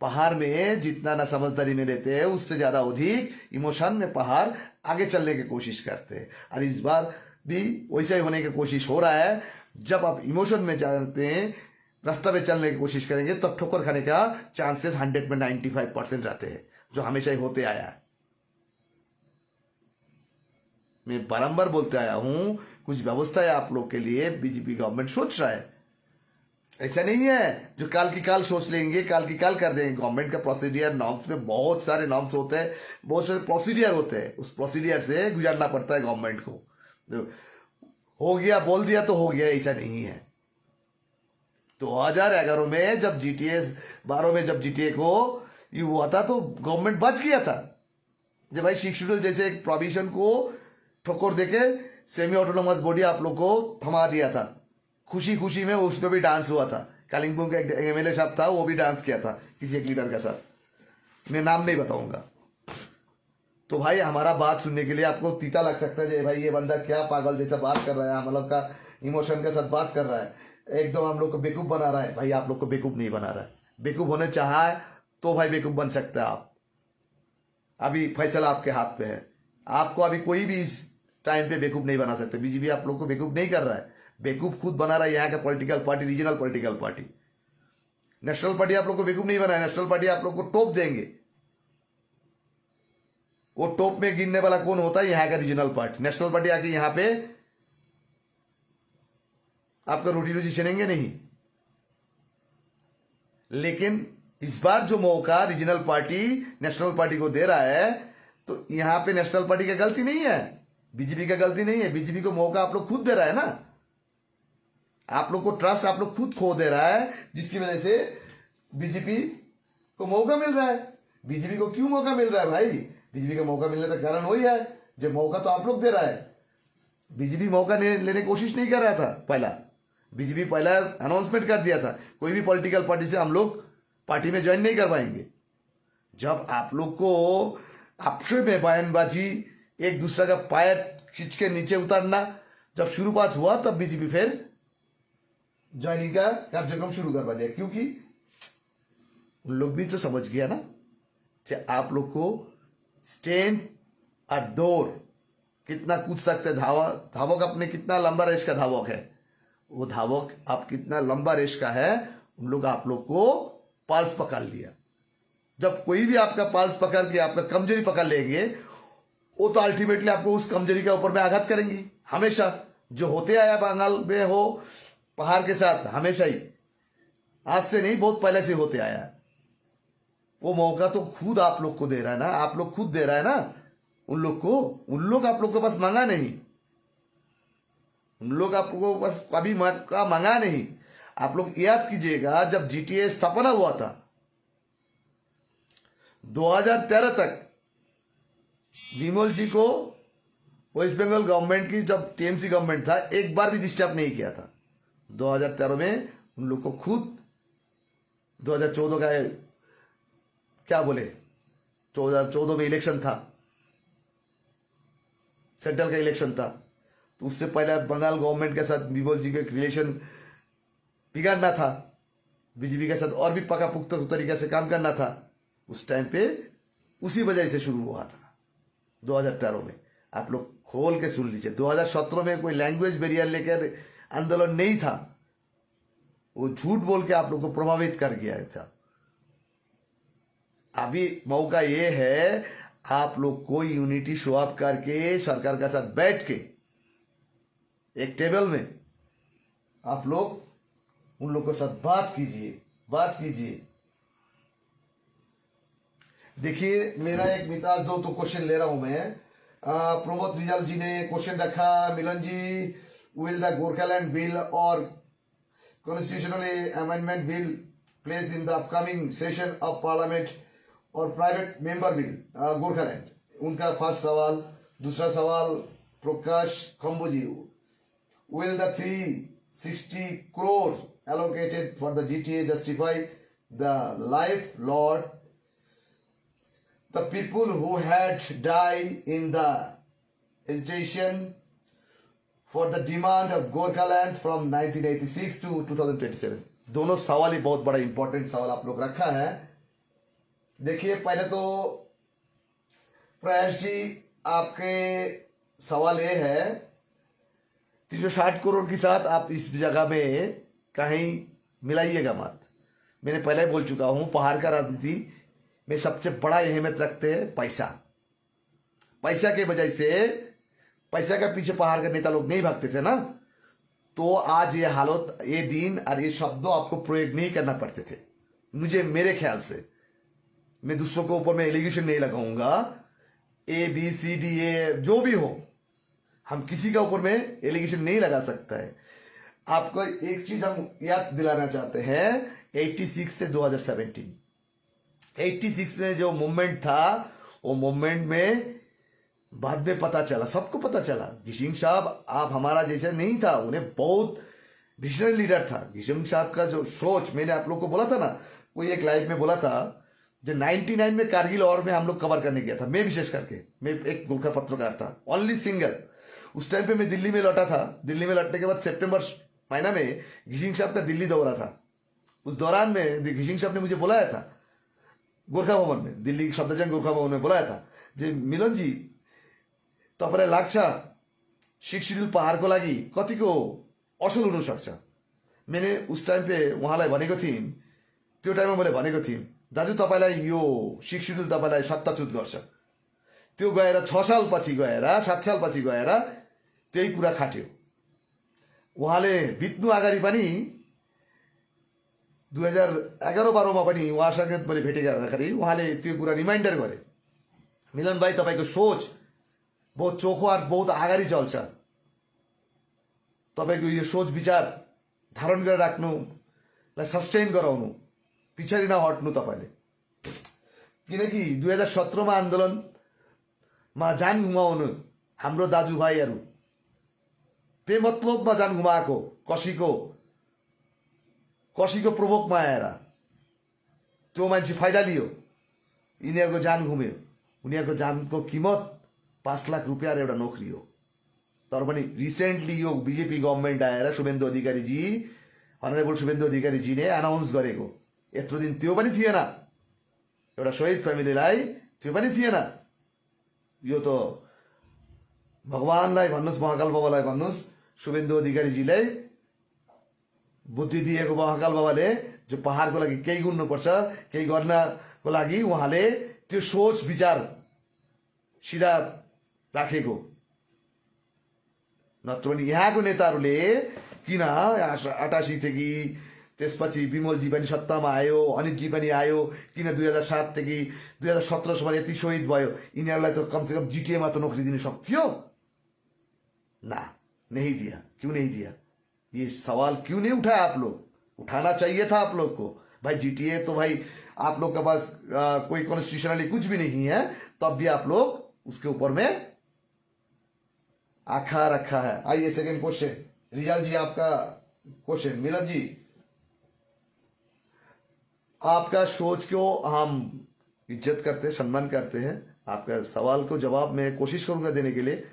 पहाड़ में जितना ना समझदारी में लेते हैं, उससे ज्यादा अधिक इमोशन में पहाड़ आगे चलने की कोशिश करते हैं। और इस बार भी वैसा ही होने की कोशिश हो रहा है। जब आप इमोशन में जाते हैं, रास्ता पे चलने की कोशिश करेंगे, तब ठोकर खाने का चांसेस 100 में 95% रहते हैं, जो हमेशा ही होते आया है। मैं बारंबार बोलते आया हूं, कुछ व्यवस्था है आप लोग के लिए, बीजेपी गवर्नमेंट सोच रहा है। ऐसा नहीं है जो काल की काल सोच लेंगे, काल की काल कर देंगे। गवर्नमेंट का प्रोसीडियर नॉर्म्स में बहुत सारे नॉर्म्स होते हैं, बहुत सारे प्रोसीडियर होते हैं। उस प्रोसीडियर से गुजरना पड़ता है गवर्नमेंट को। हो गया, बोल दिया तो हो गया, ऐसा नहीं है। 2011 में जब जीटीए 12 में जब जीटीए को ये हुआ था तो गवर्नमेंट बच गया था। जब भाई सिक्स शेड्यूल जैसे एक प्रोविजन को ठोकर देके सेमी ऑटोनोमस बॉडी आप लोग को थमा दिया था। खुशी खुशी में उस पर भी डांस हुआ था। कालिम्पोंग का एक एमएलए साहब था, वो भी डांस किया था किसी एक लीडर के साथ, मैं नाम नहीं बताऊंगा। तो भाई हमारा बात सुनने के लिए आपको तीता लग सकता है, भाई ये बंदा क्या पागल जैसा बात कर रहा है, हम लोग का इमोशन के साथ बात कर रहा है, एकदम हम लोग को बेवकूफ बना रहा है। भाई आप लोग को बेवकूफ नहीं बना रहा है। बेवकूफ होने चाहा तो भाई बेवकूफ बन सकते हैं आप। अभी फैसला आपके हाथ पे है। आपको अभी कोई भी इस टाइम पे बेवकूफ नहीं बना सकते। बीजेपी आप लोग को बेवकूफ नहीं कर रहा है, बेवकूफ खुद बना रहा है यहाँ का political party, regional political party. National party आप लोग को बेवकूफ नहीं बनाया। नेशनल पार्टी आप लोग को टोप देंगे। वो टॉप में गिनने वाला कौन होता है? यहाँ का रीजनल पार्टी। नेशनल पार्टी आके यहाँ पे आपका रोटी रोजी छीनेंगे नहीं। लेकिन इस बार जो मौका रीजनल पार्टी नेशनल पार्टी को दे रहा है, तो यहाँ पे नेशनल पार्टी का गलती नहीं है, बीजेपी का गलती नहीं है। बीजेपी को मौका आप लोग खुद दे रहा है ना। आप लोग को ट्रस्ट आप लोग खुद खो दे रहा है, जिसकी वजह से बीजेपी को मौका मिल रहा है। बीजेपी को क्यों मौका मिल रहा है भाई? बीजेपी का मौका मिलने का कारण वही है, जब मौका तो आप लोग दे रहा है। बीजेपी मौका लेने की कोशिश नहीं कर रहा था। पहला बीजेपी पहला अनाउंसमेंट कर दिया था, कोई भी पॉलिटिकल पार्टी से हम लोग पार्टी में ज्वाइन नहीं कर पाएंगे। जब आप लोग को आपस में बयानबाजी, एक दूसरे का पैर खींच के नीचे उतारना जब शुरुआत हुआ, तब बीजेपी फिर ज्वाइनिंग का कार्यक्रम शुरू करवा दिया। क्योंकि उन लोग भी तो समझ गया ना कि आप लोग को स्ट्रेंथ और दौड़ कितना कूद सकते। धावक अपने कितना लंबा रेस का धावक है, वो धावक आप कितना लंबा रेस का है, उन लोग आप लोग को पाल्स पकड़ लिया। जब कोई भी आपका पाल्स पकड़ के आपका कमजोरी पकड़ लेंगे, वो तो अल्टीमेटली आपको उस कमजोरी के ऊपर में आघात करेंगी। हमेशा जो होते आया बंगाल में हो पहाड़ के साथ, हमेशा ही, आज से नहीं बहुत पहले से होते आया। वो मौका तो खुद आप लोग को दे रहा है ना, आप लोग खुद दे रहा है ना उन लोग को। उन लोग आप लोग को बस मांगा नहीं, उन लोग आपको बस कभी मौका मांगा नहीं। आप लोग याद कीजिएगा, जब जीटीए स्थापना हुआ था 2013 तक, विमल जी को वेस्ट बंगाल गवर्नमेंट की, जब टीएमसी गवर्नमेंट था, एक बार भी डिस्टर्ब नहीं किया था। 2013 में उन लोग को खुद 2014 का क्या बोले, 2014 में इलेक्शन था, सेंट्रल का इलेक्शन था, तो उससे पहले बंगाल गवर्नमेंट के साथ विमल जी के रिलेशन बिगाड़ना था, बीजेपी के साथ और भी पका पुख्ता तरीके से काम करना था। उस टाइम पे उसी वजह से शुरू हुआ था 2013 में। आप लोग खोल के सुन लीजिए, 2017 में कोई लैंग्वेज बैरियर लेकर आंदोलन नहीं था, वो झूठ बोल के आप लोग को प्रभावित कर गया था। अभी मौका ये है, आप लोग को यूनिटी शो अप करके सरकार के साथ बैठ के एक टेबल में आप लोग उन लोगों के साथ बात कीजिए। देखिए, मेरा एक मिताज दो तो क्वेश्चन ले रहा हूं मैं। प्रमोद रिजाल जी ने क्वेश्चन रखा, मिलन जी, विल द गोरखालैंड बिल और constitutional amendment bill place in the upcoming session of parliament और प्राइवेट मेंबर बिल गोरखालैंड? उनका फर्स्ट सवाल। दूसरा सवाल प्रकाश खम्बोजी, will the 360 crores allocated for the GTA justify the life loss the people who had died in the agitation for the demand of Gorkhaland from 1986 to 2027? दोनों सवाल ही बहुत बड़ा important सवाल आप लोग रखा है। देखिए, पहले तो प्रयास जी, आपके सवाल ये है 360 करोड़ के साथ आप इस जगह में कहीं मिलाइएगा मत। मैंने पहले ही बोल चुका हूं, पहाड़ का राजनीति में सबसे बड़ा अहमियत रखते हैं पैसा। पैसा के वजह से, पैसा के पीछे पहाड़ के नेता लोग नहीं भागते थे ना, तो आज ये हालत, ये दिन और ये शब्दों आपको प्रयोग नहीं करना पड़ते थे। मेरे ख्याल से, मैं दूसरों के ऊपर में एलिगेशन नहीं लगाऊंगा, ABCD जो भी हो, हम किसी का ऊपर में एलिगेशन नहीं लगा सकता है। आपको एक चीज हम याद दिलाना चाहते हैं, 86 से 2017, 86 में जो मूवमेंट था, वो मूवमेंट में बाद में पता चला, सबको पता चला घिशिंग साहब आप हमारा जैसे नहीं था, उन्हें बहुत विजनरी लीडर था। घिशिंग साहब का जो सोच, मैंने आप लोग को बोला था ना, कोई एक लाइव में बोला था, जो 99 में कारगिल और में हम लोग कवर करने गया था, मैं विशेष करके, मैं एक गोरखा पत्रकार था, ओनली सिंगल। उस टाइम पे मैं दिल्ली में लौटा था। दिल्ली में लौटने के बाद सितंबर महीना में घिशिंग साहब का दिल्ली दौरा था। उस दौरान में घिशिंग साहब ने मुझे बुलाया था गोरखा भवन में, दिल्ली सफदरजंग गोरखा भवन में बुलाया था, जे मिलन जी तपाईँलाई लाग्छ सिक्स शेड्युल पहाडको लागि कतिको असल हुन सक्छ। मैंने उस टाइम पे उहाँलाई भनेको थिएँ, त्यो टाइममा मैले भनेको थिएँ, दाजु तपाईँलाई यो सिक्स शेड्युल तपाईँलाई सत्ताच्युत गर्छ। त्यो गएर 6 साल पछि गएर 7 साल पछि गएर त्यही कुरा खाट्यो। उहाँले बित्नु अगाडि पनि 2011-12 पनि उहाँसँग मैले भेटेका हुँदाखेरि उहाँले त्यो कुरा रिमाइन्डर गरे, मिलन भाइ तपाईँको सोच बहुत चोखो और बहुत अगाडि चल्छ, तपाईँको यो सोच विचार धारण गरेर राख्नुलाई सस्टेन गराउनु, पछाडि नहट्नु तपाईँले। किनकि 2017 मा आन्दोलनमा जान गुमाउनु हाम्रो दाजुभाइहरू बेमतलबमा जान गुमाएको, कसैको प्रभोकमा आएर त्यो मान्छे फाइदा लियो, यिनीहरूको जान गुम्यो। उनीहरूको जानको कीमत 5 लाख रुपियाँ र एउटा नोकरी हो। तर पनि रिसेन्टली यो बीजेपी गभर्मेन्ट आएर शुभेन्दु अधिकारी जी, अनरेबल शुभेन्दु अधिकारी जी ने अनाउन्स गरेको, यत्रो दिन त्यो पनि थिएन, एउटा शहीद फ्यामिलीलाई त्यो पनि थिएन। यो त भगवानलाई भन्नुस्, महाकाल बाबालाई भन्नुस्, शुभेन्दु अधिकारी जीलाई बुद्धि दिएको महाकाल बाबाले, जो पहाडको लागि केही गर्नुपर्छ, केही गर्नको लागि उहाँले त्यो सोच विचार सिधा राखेको। नत्र पनि यहाँको नेताहरूले किन 88 देखि त्यसपछि विमलजी पनि सत्तामा आयो, अनितजी पनि आयो, किन 2007 देखि 2017 सम्म यति शहीद भयो, यिनीहरूलाई त कमसेकम जिटिएमा त नोकरी दिन सक्थ्यो ना, नहीं दिया। क्यों नहीं दिया? ये सवाल क्यों नहीं उठाया आप लोग? उठाना चाहिए था आप लोग को। भाई जीटीए तो भाई आप लोग के पास कोई कॉन्स्टिट्यूशनली कुछ भी नहीं है, तब भी आप लोग उसके ऊपर में आखा रखा है। आइए सेकंड क्वेश्चन, रिजाल जी आपका क्वेश्चन। मिलन जी, आपका सोच को हम इज्जत करते हैं, सम्मान करते हैं। आपका सवाल को जवाब मैं कोशिश करूंगा देने के लिए।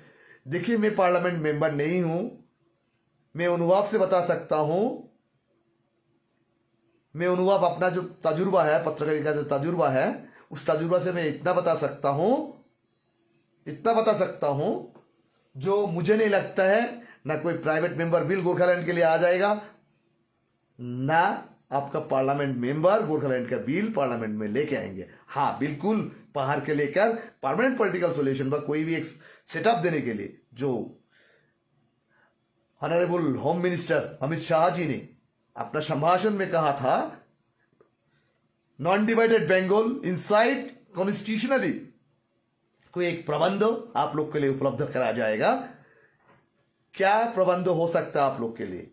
देखिए, मैं पार्लियामेंट मेंबर नहीं हूं, मैं अनुभव से बता सकता हूं। मैं अनुभव, अपना जो तजुर्बा है, पत्रकारिता का जो तजुर्बा है, उस तजुर्बा से मैं इतना बता सकता हूं जो मुझे नहीं लगता है ना कोई प्राइवेट मेंबर बिल गोरखालैंड के लिए आ जाएगा, ना आपका पार्लियामेंट मेंबर गोरखालैंड का बिल पार्लियामेंट में लेके आएंगे। हाँ, बिल्कुल पहाड़ के लेकर परमानेंट पॉलिटिकल सोल्यूशन पर कोई भी एक सेटअप देने के लिए, जो honourable home minister Amit Shah ji ने अपना संभाषण में कहा था, non divided Bengal inside constitutionally कोई एक प्रबंध आप लोग के लिए उपलब्ध कराया जाएगा। क्या प्रबंध हो सकता है आप लोग के लिए?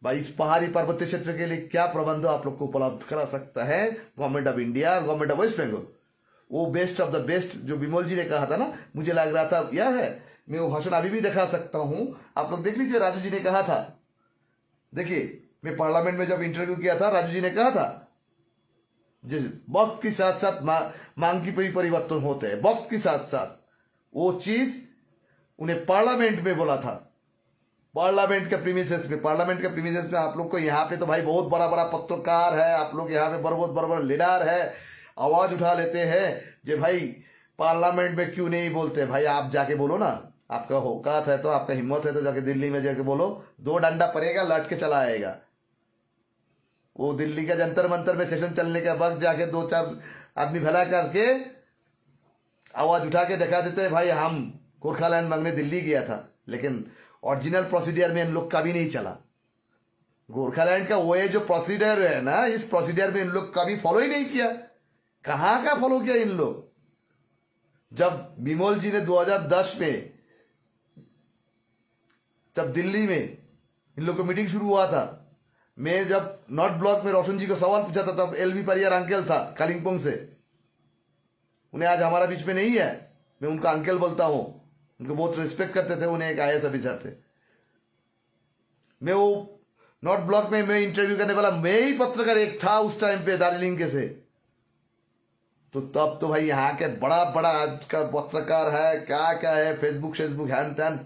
भाई, इस पहाड़ी पर्वतीय क्षेत्र के लिए क्या प्रबंध आप लोग को उपलब्ध करा सकता है government of India, government of West Bengal? वो बेस्ट ऑफ द बेस्ट जो विमल जी ने कहा था ना, मुझे लग रहा था यह है। मैं वो भाषण अभी भी दिखा सकता हूं, आप लोग देख लीजिए। राजू जी ने कहा था, देखिए, मैं पार्लियामेंट में जब इंटरव्यू किया था, राजू जी ने कहा था, वक्त के साथ साथ मांग की भी परिवर्तन होते हैं, वक्त के साथ साथ। वो चीज उन्हें पार्लियामेंट में बोला था, पार्लियामेंट के प्रीमिसेस में आप लोग को यहाँ पे तो भाई बहुत बड़ा बड़ा पत्रकार है, आप लोग यहाँ पे बहुत बड़ा लीडर है, आवाज उठा लेते हैं जे भाई पार्लियामेंट में क्यों नहीं बोलते? भाई आप जाके बोलो ना, आपका औकात है तो, आपका हिम्मत है तो जाके दिल्ली में जाके बोलो, 2 डंडा पड़ेगा, लट के चला आएगा। वो दिल्ली का जंतर मंतर में सेशन चलने के वक्त जाके 2-4 आदमी भला करके आवाज उठा के दिखा देते हैं, भाई हम गोरखालैंड मांगने दिल्ली गया था। लेकिन ओरिजिनल प्रोसीडियर में इन लोग कभी नहीं चला। गोरखालैंड का वो जो प्रोसीडियर है ना, इस प्रोसीडियर में इन लोग कभी फॉलो ही नहीं किया। कहां का फॉलो किया इन लोग? जब विमल जी ने 2010 में जब दिल्ली में इन लोग को मीटिंग शुरू हुआ था। मैं जब नॉर्थ ब्लॉक में रोशन जी को सवाल पूछा था तब एलवी परियार अंकल था कालिम्पोंग से। उन्हें आज हमारा बीच में नहीं है, मैं उनका अंकल बोलता हूं। उनको बहुत रिस्पेक्ट करते थे, उन्हें एक आईएएस ऑफिसर थे। मैं वो नॉर्थ ब्लॉक में मैं इंटरव्यू करने वाला मैं ही पत्रकार एक था उस टाइम पे दार्जिलिंग के से। तो तब तो भाई यहाँ के बड़ा बड़ा आज का पत्रकार है, क्या क्या है, फेसबुक हैन तैन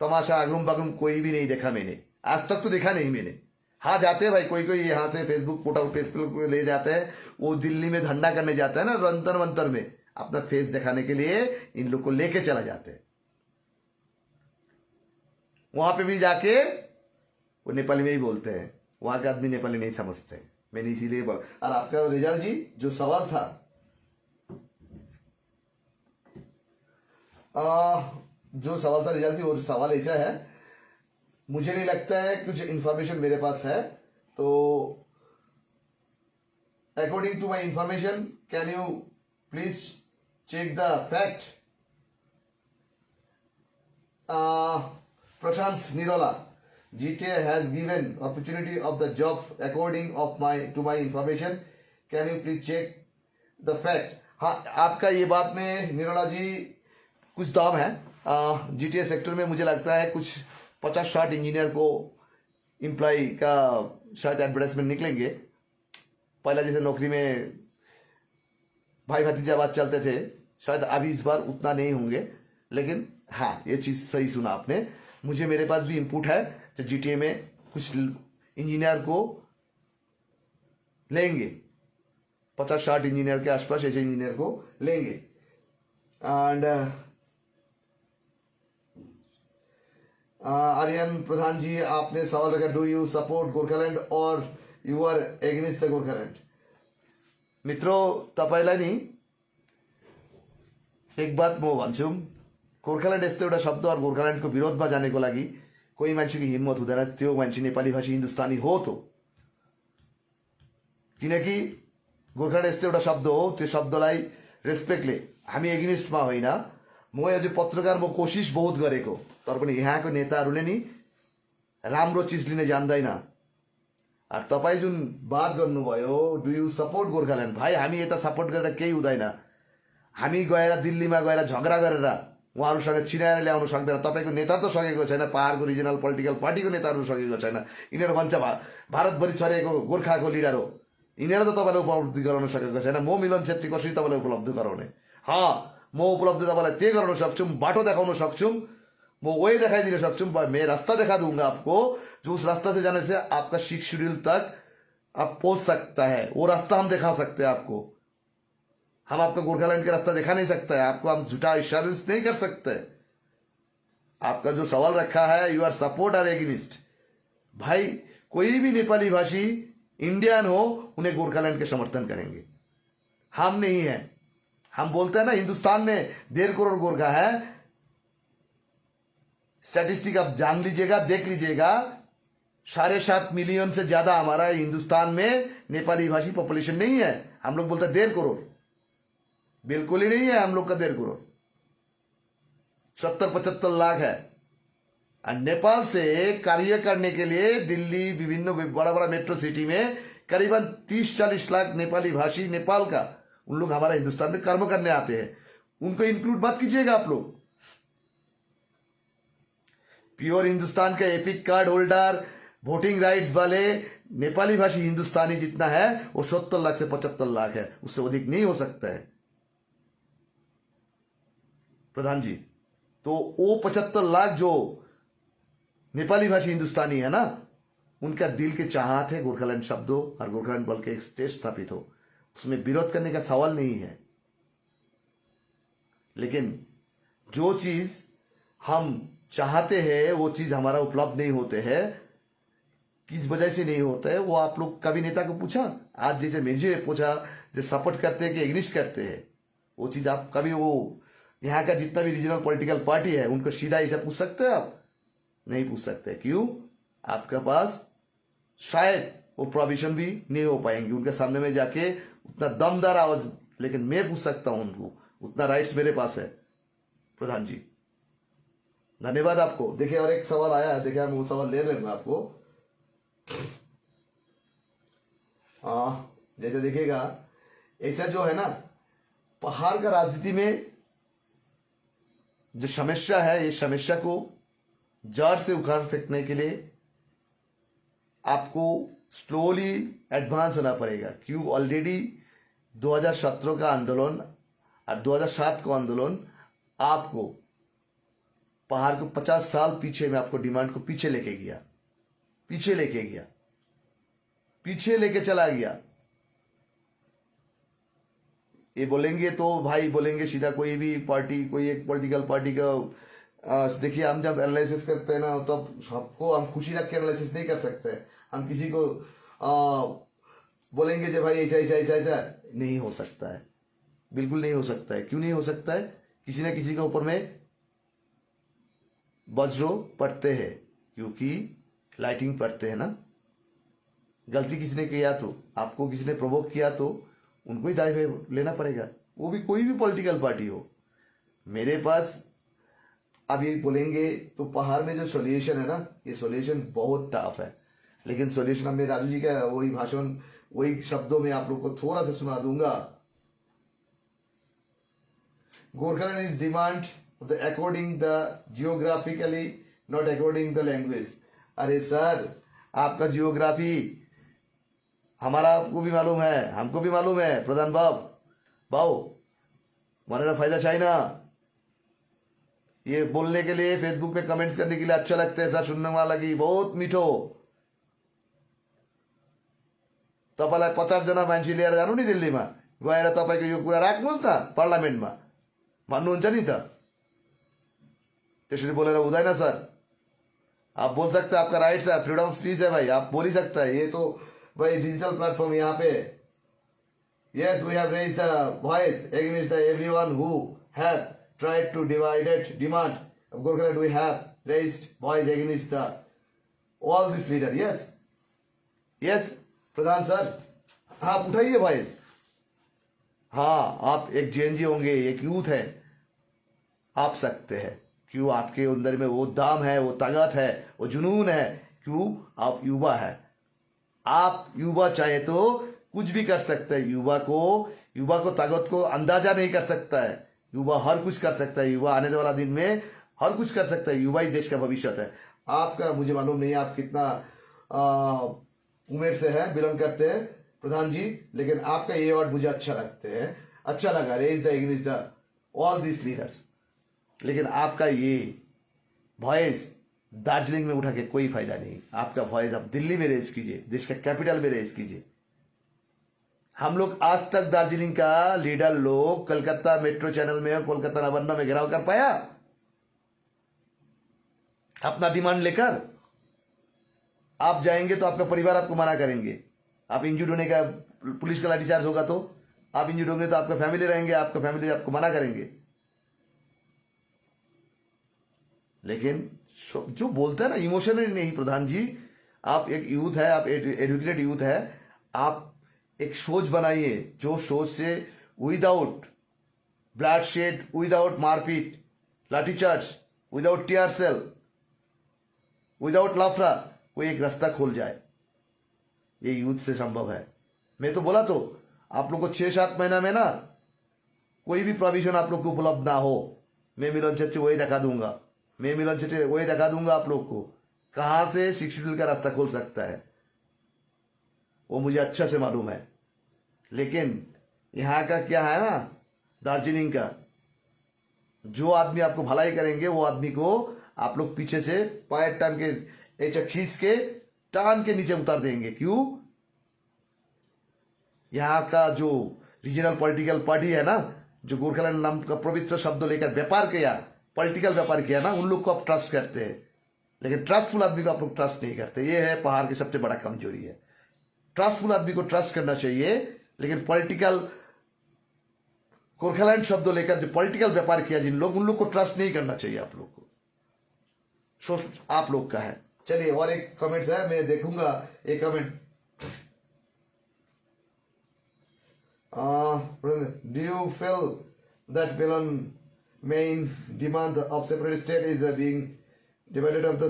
तमाशा अगरुम बगरुम कोई भी नहीं देखा मैंने, आज तक तो देखा नहीं मैंने। हाँ जाते हैं भाई कोई कोई यहाँ से फेसबुक पोर्टल पे ले जाते हैं, वो दिल्ली में धंधा करने जाता है ना रंतर मंतर में, अपना फेस दिखाने के लिए इन लोग को लेके चला जाते हैं। वहां पे भी जाके वो नेपाली में ही बोलते हैं, वहां के आदमी नेपाली नहीं समझते। मैंने इसीलिए बोला। और आपका रिजल्ट जी जो सवाल था, जो सवाल था रिजल्ट जी, वो सवाल ऐसा है, मुझे नहीं लगता है कुछ इंफॉर्मेशन मेरे पास है, तो according to my information can you please check the fact. Prashant Nirola, GTA has given opportunity of the job according of to my information. Can you please check the fact? हाँ आपका ये बात में निरोला जी कुछ दाम है। GTA सेक्टर में मुझे लगता है कुछ 50-60 इंजीनियर को एम्प्लॉय का शायद एडवर्टाइजमेंट निकलेंगे। पहला जैसे नौकरी में भाई भतीजाबाद चलते थे, शायद अभी इस बार उतना नहीं होंगे, लेकिन हाँ ये चीज सही सुना आपने। मुझे मेरे पास भी इनपुट है तो GTA में कुछ इंजीनियर को लेंगे, 50-60 इंजीनियर के आसपास ऐसे इंजीनियर को लेंगे। एंड आर्यन प्रधान जी आपने सवाल रखा, डू यू सपोर्ट गोर्खालैंड और यू आर एगेंस्ट द गोर्खालैंड। मित्रों तपाईलाई नि एक बात म भन्छु, गोर्खाल्यान्ड यस्तो एउटा शब्द और गोर्खाल्यान्डको विरोधमा जानेको लागि कोही मान्छेको हिम्मत हुँदैन। त्यो मान्छे नेपाली भाषी हिन्दुस्तानी हो त, किनकि गोर्खाल्यान्ड यस्तो एउटा शब्द हो, त्यो शब्दलाई रेस्पेक्टले हामी एगेनिस्टमा होइन। म एज ए पत्रकार म कोसिस बहुत गरेको, तर पनि यहाँको नेताहरूले नि राम्रो चिज लिन जान्दैन। तपाईँ जुन बात गर्नुभयो डु यु सपोर्ट गोर्खाल्यान्ड, भाइ हामी यता सपोर्ट गरेर केही हुँदैन। हामी गएर दिल्लीमा गएर झगडा गरेर उहाँहरूसँग चिनाएर ल्याउन सक्दैन। तपाईँको नेता त सकेको छैन, पहाडको रिजनल पोलिटिकल पार्टीको नेताहरू सकेको छैन। यिनीहरू भन्छ भारतभरि छरिएको गोर्खाको लिडर हो, यिनीहरू त तपाईँलाई उपलब्धि गराउन सकेको छैन। म मिलन छेत्री कसरी तपाईँलाई उपलब्ध गराउने? हाँ म उपलब्ध तपाईँलाई त्यही गराउन सक्छु, बाटो देखाउन सक्छु, मैं वही दिखाई सकता हूँ। मैं रास्ता दिखा दूंगा आपको, जो उस रास्ता से जाने से आपका 6 शेड्यूल तक आप पहुंच सकता है, वो रास्ता हम दिखा सकते हैं आपको। हम आपका गोरखालैंड का रास्ता दिखा नहीं सकता है आपको, हम झूठा इंश्योरेंस नहीं कर सकते। आपका जो सवाल रखा है यू आर सपोर्ट और एगेनिस्ट, भाई कोई भी नेपाली भाषी इंडियन हो उन्हें गोरखालैंड के समर्थन करेंगे, हम नहीं है। हम बोलते हैं ना हिंदुस्तान में 1.5 करोड़ गोरखा है, स्टैटिस्टिक आप जान लीजिएगा, देख लीजिएगा। 7.5 मिलियन से ज्यादा हमारा हिंदुस्तान में नेपाली भाषी पॉपुलेशन नहीं है। हम लोग बोलते हैं 1.5 करोड़, बिल्कुल ही नहीं है हम लोग का 1.5 करोड़, 70-75 लाख है। और नेपाल से कार्य करने के लिए दिल्ली विभिन्न बड़ा बड़ा मेट्रो सिटी में करीबन 30-40 लाख नेपाली भाषी नेपाल का, उन लोग हमारा हिंदुस्तान में कर्म करने आते हैं। उनको इंक्लूड मत कीजिएगा आप लोग। प्योर हिंदुस्तान का epic card holder, voting rights वाले नेपाली भाषी हिंदुस्तानी जितना है वो 70 लाख से 75 लाख है, उससे अधिक नहीं हो सकता है प्रधान जी। तो वो 75 लाख जो नेपाली भाषी हिंदुस्तानी है ना, उनका दिल के चाहत है गोरखालैंड शब्द हो और गोरखालैंड बल के एक स्टेट स्थापित हो, उसमें विरोध करने का सवाल नहीं है। लेकिन जो चीज हम चाहते हैं वो चीज हमारा उपलब्ध नहीं होते हैं, किस वजह से नहीं होता है वो आप लोग कभी नेता को पूछा? आज जैसे मुझे पूछा जो सपोर्ट करते हैं कि एग्निस्ट करते हैं, वो चीज आप कभी वो यहाँ का जितना भी रीजनल पॉलिटिकल पार्टी है उनको सीधा ऐसा पूछ सकते हैं? आप नहीं पूछ सकते। क्यों? आपके पास शायद वो प्रोविजन भी नहीं हो पाएंगे उनके सामने में जाके उतना दमदार आवाज, लेकिन मैं पूछ सकता हूं उनको, उतना राइट्स मेरे पास है प्रधान जी। धन्यवाद आपको। देखिए और एक सवाल आया है, देखिए हम वो सवाल ले लेंगे आपको। जैसे देखिएगा, ऐसा जो है ना, पहाड़ का राजनीति में जो समस्या है, इस समस्या को जड़ से उखाड़ फेंकने के लिए आपको स्लोली एडवांस होना पड़ेगा। क्यों? ऑलरेडी 2017 का आंदोलन और 2007 का आंदोलन आपको पहाड़ को 50 साल पीछे में आपको डिमांड को पीछे लेके गया, पीछे लेके चला गया। ये बोलेंगे तो भाई बोलेंगे सीधा, कोई भी पार्टी, कोई एक पॉलिटिकल पार्टी का देखिए, हम जब एनालिसिस करते हैं ना, तो सबको हम खुशी रख के एनालिसिस नहीं कर सकते। हम किसी को बोलेंगे जो भाई ऐसा ऐसा ऐसा ऐसा नहीं हो सकता है, बिल्कुल नहीं हो सकता है। क्यों नहीं हो सकता है? किसी ना किसी के ऊपर में वज्रो पड़ते हैं, क्योंकि लाइटिंग पड़ते हैं ना। गलती किसी ने किया तो, आपको किसी ने प्रोवोक किया तो उनको ही दायित्व लेना पड़ेगा, वो भी कोई भी पॉलिटिकल पार्टी हो। मेरे पास अब ये बोलेंगे तो पहाड़ में जो सॉल्यूशन है ना, ये सॉल्यूशन बहुत टफ है, लेकिन सॉल्यूशन मैं राजू जी का वही भाषण, वही शब्दों में आप लोग को थोड़ा सा सुना दूंगा। Gorkhaland is demand according the geographically, not according the language. अरे सर, आपका जियोग्राफी हमारा आपको भी मालूम है, हमको भी मालूम है। प्रधान बाबू माने फायदा चाहिए ना, ये बोलने के लिए, फेसबुक पे कमेंट्स करने के लिए अच्छा लगता है सर, सुनने वाला की बहुत मिठो। तपाईँलाई 50 जना मान्छे लिएर जानु नि दिल्लीमा, गएर तपाईँको यो कुरा राख्नुहोस् न पार्लियामेन्टमा, भन्नुहुन्छ नि त। त्यसरी बोलेर हुँदैन सर। आप बोल सकते हैं, आपका राइट्स है, फ्रीडम ऑफ स्पीच है भाई, आप बोल ही सकता है। ये तो भाई डिजिटल प्लेटफॉर्म यहाँ पे। Yes, we have raised the voice against the everyone who have tried to divided demand of Gorkhaland. We have raised voice against the all this leader. Yes yes Pradhan sir, आप उठाइए वॉइस। हाँ, आप एक JNG होंगे, एक youth है, आप सकते हैं। क्यों? आपके अंदर में वो दाम है, वो ताकत है, वो जुनून है। क्यों? आप युवा है। आप युवा चाहे तो कुछ भी कर सकते हैं। युवा को ताकत को अंदाजा नहीं कर सकता है। युवा हर कुछ कर सकता है। युवा आने वाला दिन में हर कुछ कर सकता है। युवा ही देश का भविष्य है। आपका मुझे मालूम नहीं आप कितना उम्र से है, बिलोंग करते हैं प्रधान जी, लेकिन आपका ये वर्ड मुझे अच्छा लगते हैं, अच्छा लगा, raise the against the all this leaders. लेकिन आपका ये वॉइस दार्जिलिंग में उठा के कोई फायदा नहीं। आपका वॉइस आप दिल्ली में रेज कीजिए, देश के कैपिटल में रेज कीजिए। हम लोग आज तक दार्जिलिंग का लीडर लोग कलकत्ता मेट्रो चैनल में, कोलकाता नवान्ना में घेराव कर पाया अपना डिमांड लेकर? आप जाएंगे तो आपका परिवार आपको मना करेंगे। आप इंजर्ड होने का, पुलिस का लाठीचार्ज होगा तो आप इंजर्ड होंगे तो आपका फैमिली रहेंगे, आपका फैमिली आपको मना करेंगे। लेकिन जो बोलता है ना, इमोशनली नहीं प्रधान जी। आप एक यूथ है, आप एजुकेटेड यूथ है, आप एक सोच बनाइए, जो सोच से विदाउट ब्लड शेड, विदाउट मारपीट, लाठीचार्ज, विदाउट टीयर सेल, विदाउट लाफड़ा कोई एक रास्ता खोल जाए। ये यूथ से संभव है। मैं तो बोला तो आप लोग को 6-7 महीना में ना कोई भी प्रोविजन आप लोग को उपलब्ध ना हो, मैं मिलन छेत्री वही दिखा दूंगा। मैं मिलन छेत्री वही दिखा दूंगा आप लोग को कहां से 6 शेड्यूल का रास्ता खोल सकता है, वो मुझे अच्छा से मालूम है। लेकिन यहाँ का क्या है ना, दार्जिलिंग का जो आदमी आपको भलाई करेंगे, वो आदमी को आप लोग पीछे से पैर टान के, ऐसा खींच के टान के नीचे उतार देंगे। क्यों? यहाँ का जो रीजनल पॉलिटिकल पार्टी है ना, जो गोरखालैंड नाम का पवित्र शब्द लेकर व्यापार किया, पॉलिटिकल व्यापार किया ना, उन लोग को आप ट्रस्ट करते हैं। लेकिन ट्रस्टफुल आदमी को आप लोग ट्रस्ट नहीं करते। ये है पहाड़ की सबसे बड़ा कमजोरी है। ट्रस्टफुल आदमी को ट्रस्ट करना चाहिए, लेकिन पॉलिटिकल गोरखालैंड शब्द लेकर जो पॉलिटिकल व्यापार किया जिन लोग, उन लोग को ट्रस्ट नहीं करना चाहिए। आप लोग को सोच आप लोग का है। चलिए और एक कमेंट्स है, मैं देखूंगा एक comment. Do you feel that main demand of separate state is being divided of the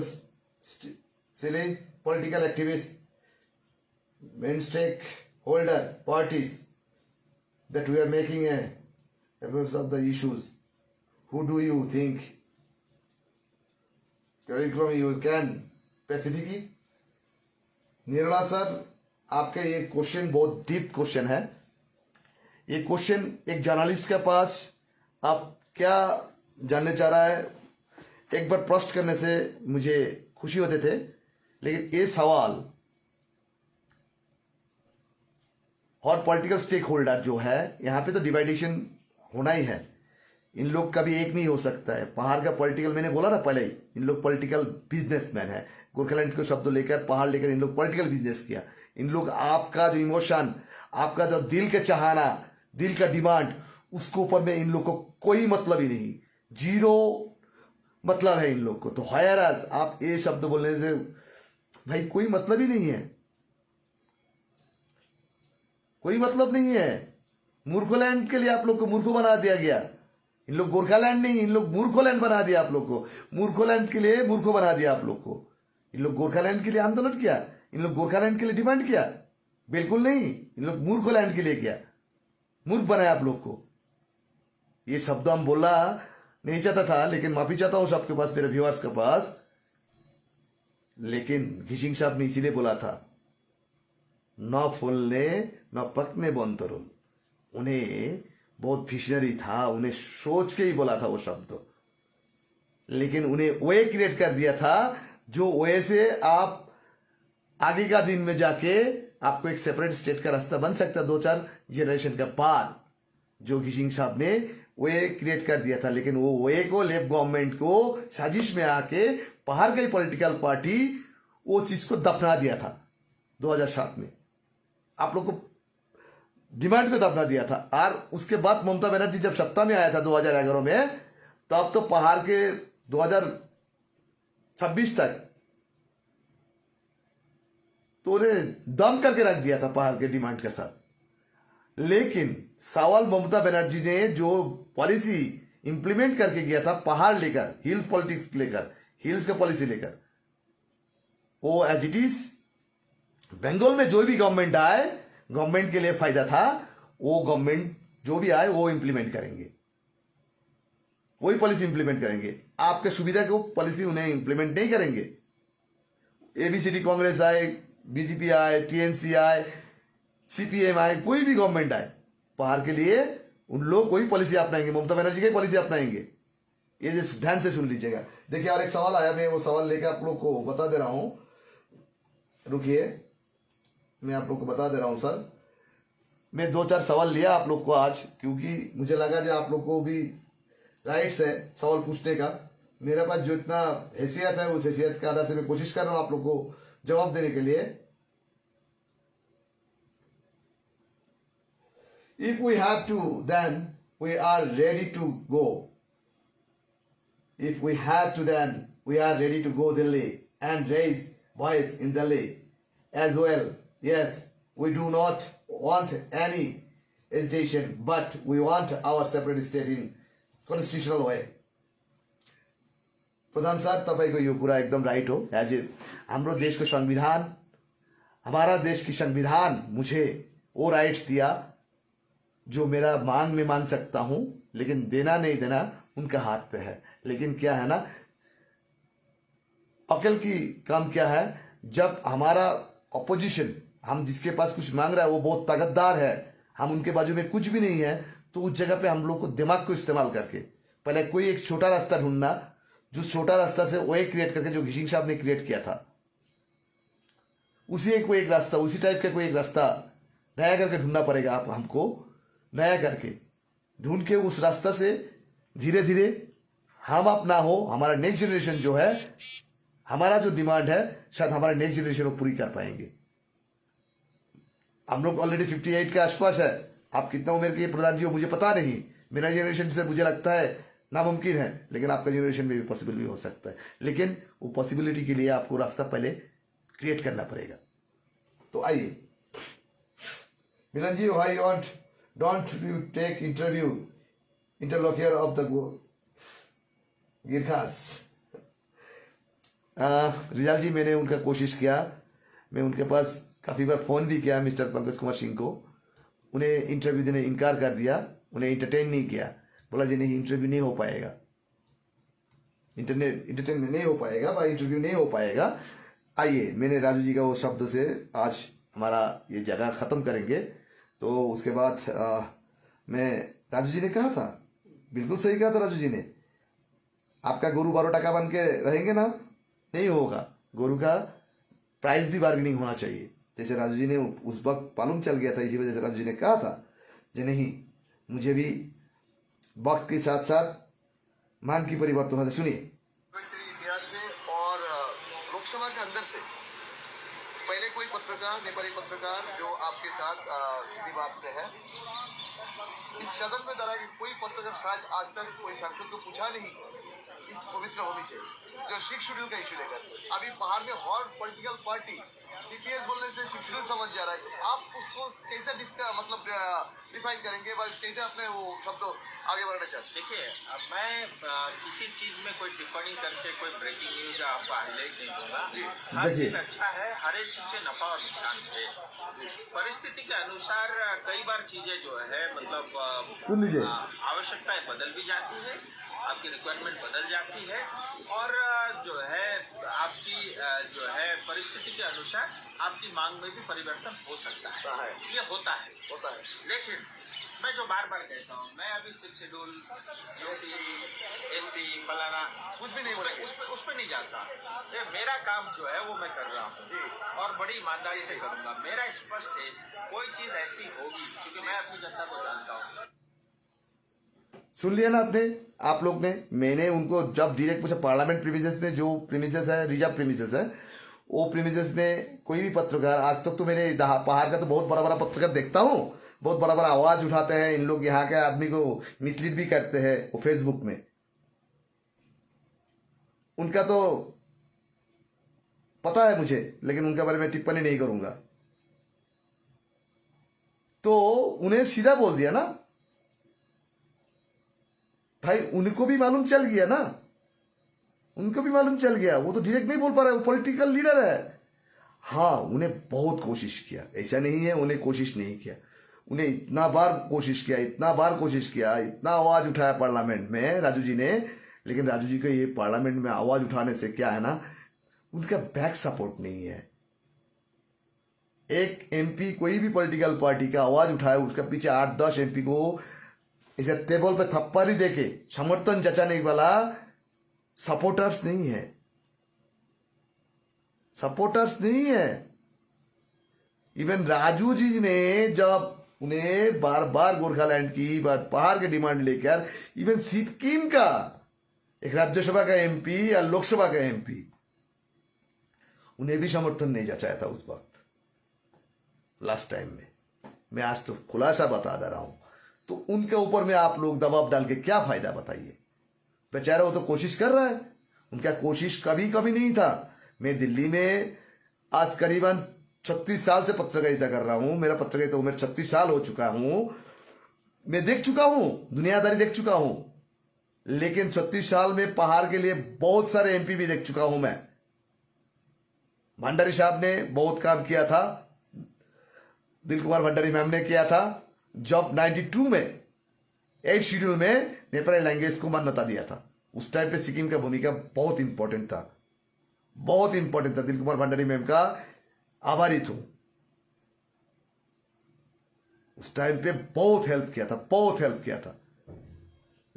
silly political activists, main stakeholder parties, that we are making a abuse of the issues. Who do you think curriculum you can specifically? Nirmala sir, आपका ये question बहुत deep question है. ये question एक journalist के पास आप क्या जानने चाह रहा है, एक बार प्रश्न करने से मुझे खुशी होते थे, लेकिन ये सवाल और पॉलिटिकल स्टेक होल्डर जो है, यहाँ पे तो डिवाइडेशन होना ही है. इन लोग का भी एक नहीं हो सकता है. पहाड़ का पॉलिटिकल, मैंने बोला ना पहले ही, इन लोग पॉलिटिकल बिजनेसमैन है. गोरखालैंड को शब्द लेकर, पहाड़ लेकर इन लोग पॉलिटिकल बिजनेस किया. इन लोग आपका जो इमोशन, आपका जो दिल के चाहना, दिल का डिमांड, उसको ऊपर में इन लोग को कोई मतलब ही नहीं, जीरो मतलब है इन लोग को. तो हायरस आप ये शब्द बोलने से भाई कोई मतलब ही नहीं है, कोई मतलब नहीं है. मूर्खोलैंड के लिए आप लोग को मूर्खो बना दिया गया. इन लोग गोरखालैंड नहीं, इन लोग मूर्खोलैंड बना दिया आप लोग को. मूर्खोलैंड के लिए मूर्खो बना दिया आप लोग को. इन लोग गोरखालैंड के लिए आंदोलन किया, इन लोग गोरखालैंड के लिए डिमांड किया? बिल्कुल नहीं. इन लोग मूर्खोलैंड के लिए किया, मूर्ख बनाया आप लोग को. ये शब्द हम बोलना नहीं चाहता था, लेकिन माफी चाहता हूं सबके पास, मेरे व्यूअर्स के पास. लेकिन घिसिंग साहब ने इसीलिए बोला था, न फूलने न पकने बंतरुल. उन्हें बहुत विजनरी था, उन्हें सोच के ही बोला था वो शब्द. लेकिन उन्हें वे क्रिएट कर दिया था जो वे से आप आगे का दिन में जाके आपको एक सेपरेट स्टेट का रास्ता बन सकता है 2-4 जनरेशन के बाद. जो घिसिंग साहब ने वे क्रिएट कर दिया था. लेकिन वो वे को लेफ्ट गवर्नमेंट को साजिश में आके पहाड़ की पॉलिटिकल पार्टी वो चीज को दफना दिया था 2007 में. आप लोग को डिमांड को दफना दिया था. और उसके बाद ममता बनर्जी जब सत्ता में आया था 2011 में, तब तो पहाड़ के 2026 तक तो उन्हें दम करके रख दिया था पहाड़ के डिमांड के साथ. लेकिन सवाल ममता बनर्जी ने जो पॉलिसी इंप्लीमेंट करके गया था पहाड़ लेकर, हिल्स पॉलिटिक्स लेकर, हिल्स का पॉलिसी लेकर, वो एज इट इज बंगाल में जो भी गवर्नमेंट आए, गवर्नमेंट के लिए फायदा था. वो गवर्नमेंट जो भी आए वो इंप्लीमेंट करेंगे, वही पॉलिसी इंप्लीमेंट करेंगे. आपके सुविधा को पॉलिसी उन्हें इंप्लीमेंट नहीं करेंगे. एबीसीडी कांग्रेस आए, बीजेपी आए, टीएमसी आए, सीपीएम आए, कोई भी गवर्नमेंट आए, पहाड़ के लिए उन लोग कोई पॉलिसी अपनाएंगे, ममता बनर्जी की पॉलिसी अपनाएंगे. ये ध्यान से सुन लीजिएगा. देखिए और एक सवाल आया, मैं वो सवाल लेकर आप लोग को बता दे रहा हूं. रुकिए, मैं आप लोग को बता दे रहा हूं सर. मैं 2-4 सवाल लिया आप लोग को आज, क्योंकि मुझे लगा जो आप लोग को भी राइट्स है सवाल पूछने का. मेरे पास जो इतना हैसियत है, उस हैसियत के आधार से मैं कोशिश कर रहा हूं आप लोग को जवाब देने के लिए. If we have to, then we are ready to go. If we have to, then we are ready to go Delhi and raise voice in Delhi as well. Yes, we do not want any hesitation, but we want our separate state in constitutional way. प्रधान साहब, तपाईँको यो कुरा एकदम right हो. As a हाम्रो देश को संविधान, हमारा देश की संविधान मुझे वो राइट्स दिया जो मेरा मांग में मांग सकता हूं, लेकिन देना नहीं देना उनका हाथ पे है. लेकिन क्या है ना, अकल की काम क्या है, जब हमारा अपोजिशन, हम जिसके पास कुछ मांग रहा है वो बहुत ताकतदार है, हम उनके बाजू में कुछ भी नहीं है, तो उस जगह पे हम लोग को दिमाग को इस्तेमाल करके पहले कोई एक छोटा रास्ता ढूंढना, जो छोटा रास्ता से वही क्रिएट करके जो घिसिंग साहब ने क्रिएट किया था, उसी कोई एक रास्ता, उसी टाइप का कोई एक रास्ता नया करके ढूंढना पड़ेगा. आप हमको नया करके ढूंढ के उस रास्ता से धीरे धीरे हम अपना हो, हमारा नेक्स्ट जनरेशन जो है, हमारा जो डिमांड है, शायद हमारा नेक्स्ट जनरेशन को पूरी कर पाएंगे. हम लोग ऑलरेडी 58 के आसपास है. आप कितना उम्र के प्रधान जी हो मुझे पता नहीं, मेरा जनरेशन से मुझे लगता है नामुमकिन है, लेकिन आपका जनरेशन में भी पॉसिबल भी हो सकता है. लेकिन वो पॉसिबिलिटी के लिए आपको रास्ता पहले क्रिएट करना पड़ेगा. तो आइए Milan ji, why you want, don't you take interview interlocutor of the गिरखास। रिजाल जी, मैंने उनका कोशिश किया, मैं उनके पास काफ़ी बार फ़ोन भी किया मिस्टर पंकज कुमार सिंह को, उन्हें इंटरव्यू देने इनकार कर दिया, उन्हें इंटरटेन नहीं किया, बोला जी नहीं इंटरव्यू नहीं हो पाएगा, इंटरटेन नहीं हो पाएगा, इंटरव्यू नहीं हो पाएगा। आइए, मैंने राजू जी का वो शब्द से आज हमारा ये जगह ख़त्म करेंगे। तो उसके बाद मैं, राजू जी ने कहा था, बिल्कुल सही कहा था राजू जी ने, आपका गुरु 12 टका बन के रहेंगे ना, नहीं होगा, गुरु का प्राइस भी बार्गेनिंग होना चाहिए। जैसे राजू जी ने उस वक्त मालूम चल गया था, इसी वजह से राजू जी ने कहा था कि नहीं, मुझे भी वक्त के साथ साथ मांग की परिवर्तन होता। सुनिए, इतिहास में और लोकसभा के अंदर से पहले कोई पत्रकार, नेपाली पत्रकार जो आपके साथ सीधी बात पे है, इस सदन में डरा कि कोई पत्रकार शायद आज तक कोई सांसद को पूछा नहीं इस पवित्र होने से जो सिक्स शेड्यूल का इशू लेकर। अभी बाहर में हर पॉलिटिकल पार्टी पीपीएस बोलने से सिक्स शेड्यूल समझ जा रहा है, तो आप उसको कैसे मतलब डिफाइन करेंगे, कैसे अपने वो शब्द आगे बढ़ना चाहते? देखिए, अब मैं किसी चीज में कोई टिप्पणी करके कोई ब्रेकिंग न्यूज आपको हाईलाइट नहीं दूंगा। हर चीज अच्छा है, हर एक चीज के नफा और नुकसान है। परिस्थिति के अनुसार कई बार चीजें जो है मतलब सुन लीजिए, आवश्यकताएं बदल भी जाती है, आपकी रिक्वायरमेंट बदल जाती है, और जो है आपकी जो है परिस्थिति के अनुसार आपकी मांग में भी परिवर्तन हो सकता है, ये होता है। लेकिन मैं जो बार बार कहता हूँ, मैं अभी सिक्स शेड्यूल, यूसी, एसटी, फलाना कुछ भी नहीं बोला, उस पर नहीं जाता। ये मेरा काम जो है वो मैं कर रहा हूँ और बड़ी ईमानदारी से करूंगा। मेरा स्पष्ट है, कोई चीज ऐसी होगी, क्योंकि मैं अपनी जनता को जानता हूँ। सुन लिया ना आपने, आप लोग ने, मैंने उनको जब डायरेक्ट पूछा पार्लियामेंट प्रीमिसेस में, जो प्रीमिसेस है रिजर्व प्रीमिसेस है, वो प्रीमिसेस में कोई भी पत्रकार, आज तक तो मैंने पहाड़ का तो बहुत बड़ा बड़ा पत्रकार देखता हूँ, बहुत बड़ा बड़ा आवाज उठाते हैं, इन लोग यहाँ के आदमी को मिसलीड भी करते हैं वो फेसबुक में, उनका तो पता है मुझे, लेकिन उनके बारे में टिप्पणी नहीं करूंगा। तो उन्हें सीधा बोल दिया ना भाई, उनको भी मालूम चल गया ना, उनको भी मालूम चल गया, वो तो डायरेक्ट नहीं बोल पा रहे, वो पॉलिटिकल लीडर है। हाँ, उन्हें बहुत कोशिश किया, ऐसा नहीं है उन्हें कोशिश नहीं किया, उन्हें इतना बार कोशिश किया, इतना आवाज उठाया पार्लियामेंट में राजू जी ने, लेकिन राजू जी को ये पार्लियामेंट में आवाज उठाने से क्या है ना, उनका बैक सपोर्ट नहीं है। एक एमपी कोई भी पॉलिटिकल पार्टी का आवाज उठाए, उसका पीछे 8-10 एमपी को इसे टेबल पे थप्पड़ ही देके समर्थन जचाने वाला सपोर्टर्स नहीं है, इवन राजू जी ने जब उन्हें बार बार गोरखालैंड की पहाड़ की डिमांड लेकर, इवन सिक्किम का एक राज्यसभा का एमपी या लोकसभा का एमपी, उन्हें भी समर्थन नहीं जचाया था उस वक्त लास्ट टाइम में। मैं आज तो खुलासा बता दे रहा हूं, तो उनके ऊपर में आप लोग दबाव डाल के क्या फायदा बताइए। बेचारा वो तो कोशिश कर रहा है, उनका कोशिश कभी कभी नहीं था। मैं दिल्ली में आज करीबन 36 साल से पत्रकारिता कर रहा हूं, मेरा पत्रकारिता उम्र 36 साल हो चुका हूं, मैं देख चुका हूं, दुनियादारी देख चुका हूं, लेकिन 36 साल में पहाड़ के लिए बहुत सारे एमपी भी देख चुका हूं मैं। भंडारी साहब ने बहुत काम किया था, दिल कुमार भंडारी मैम ने किया था, जब 92 में 8 शेड्यूल में नेपाली लैंग्वेज को मान्यता दिया था, उस टाइम पे सिक्किम का भूमिका बहुत इंपॉर्टेंट था, दिल कुमार भंडारी मैम का आभारी हूं, उस टाइम पे बहुत हेल्प किया था।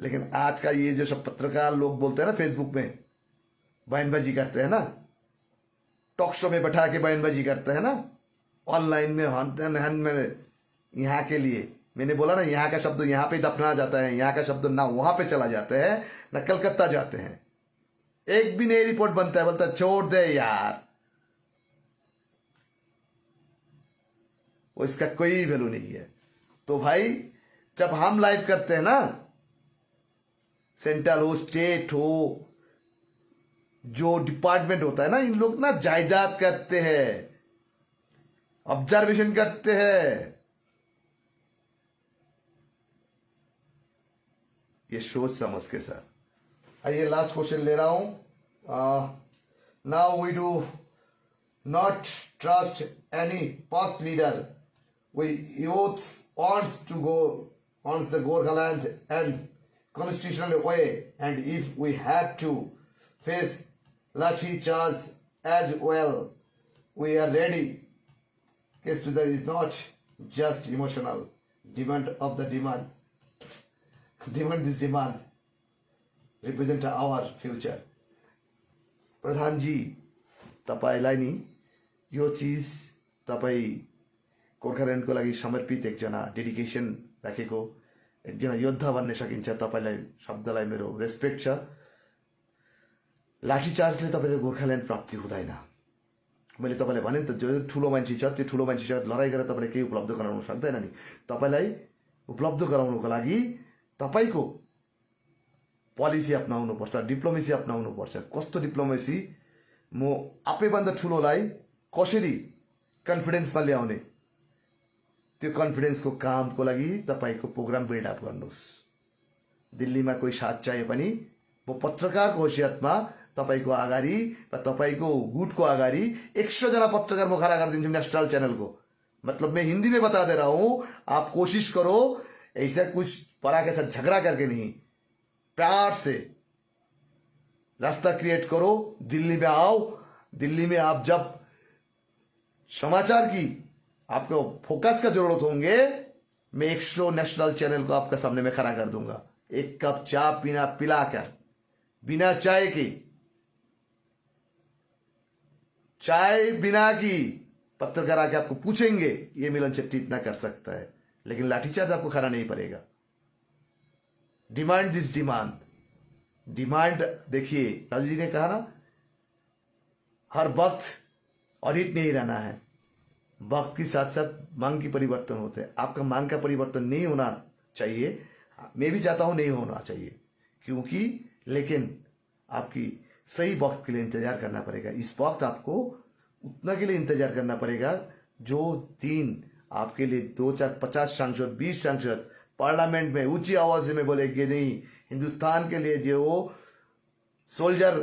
लेकिन आज का ये जो सब पत्रकार लोग बोलते हैं ना, फेसबुक में बयानबाजी करते हैं ना, टॉक शो में बैठा के बयानबाजी करते हैं ना, ऑनलाइन में में यहाँ के लिए, मैंने बोला ना, यहाँ का शब्द यहाँ पे दफना जाता है, यहाँ का शब्द ना वहां पे चला जाता है ना कलकत्ता जाते हैं, एक भी नई रिपोर्ट बनता है, बोलता छोड़ दे यार, वो इसका कोई वैल्यू नहीं है। तो भाई जब हम लाइव करते हैं ना, सेंट्रल हो स्टेट हो, जो डिपार्टमेंट होता है ना, इन लोग ना जायदाद करते हैं, ऑब्जर्वेशन करते हैं, ये सोच समझ के सर आइए लास्ट क्वेश्चन ले रहा हूं. Now we do not trust any past leader. We youths wants the Gorkhaland and constitutional way, and if we have to face lathi charge as well, we are ready. Case to that is not just emotional demand of the demand. This demand represent our future. प्रधान जी, तपाईलाई नि यो चिज तपाईँ गोर्खाल्यान्डको लागि समर्पित एकजना dedication राखेको एकजना योद्धा भन्न सकिन्छ. तपाईँलाई शब्दलाई मेरो रेस्पेक्ट छ. लाठीचार्जले तपाईँले गोर्खाल्यान्ड प्राप्ति हुँदैन. मैले तपाईँलाई भने नि त, जो ठुलो मान्छे छ त्यो ठुलो मान्छेसँग लडाइँ गरेर तपाईँले केही उपलब्ध गराउन सक्दैन नि. तपाईँलाई उपलब्ध गराउनुको लागि तपाईँको पोलिसी अपनाउनुपर्छ, डिप्लोमेसी अपनाउनुपर्छ. कस्तो डिप्लोमेसी? म आफैभन्दा ठुलोलाई कसरी कन्फिडेन्समा ल्याउने, त्यो कन्फिडेन्सको कामको लागि तपाईँको प्रोग्राम बिल्डअप गर्नुहोस्. दिल्लीमा कोही साथ चाहिए पनि म पत्रकारको हैसियतमा तपाईँको अगाडि र तपाईँको गुटको अगाडि 100 जना पत्रकार म खड़ा कर दिन्छु नेशनल चैनल को. मतलब मैं हिंदी में बता दे रहा हूं, आप कोशिश करो ऐसा कुछ परा के साथ झगड़ा करके नहीं, प्यार से रास्ता क्रिएट करो. दिल्ली में आओ. दिल्ली में आप जब समाचार की आपको फोकस का जरूरत होंगे, मैं 100 नेशनल चैनल को आपके सामने में खड़ा कर दूंगा. एक कप चाय पीना पिलाकर, बिना चाय की, चाय बिना की पत्रकार आके आपको पूछेंगे ये मिलन शेट्टी इतना कर सकता है, लेकिन लाठीचार्ज आपको खाना नहीं पड़ेगा. Demand this demand. डिमांड देखिए, राजू जी ने कहा ना, हर वक्त ऑडिट नहीं रहना है. वक्त के साथ साथ मांग की परिवर्तन होते हैं. आपका मांग का परिवर्तन नहीं होना चाहिए. मैं भी चाहता हूं नहीं होना चाहिए, क्योंकि लेकिन आपकी सही वक्त के लिए इंतजार करना पड़ेगा. इस वक्त आपको उतना के लिए इंतजार करना पड़ेगा जो दिन आपके लिए 2, 4, 50 सांसद, 20 सांसद पार्लियामेंट में ऊंची आवाज में बोलेंगे नहीं, हिंदुस्तान के लिए जो सोल्जर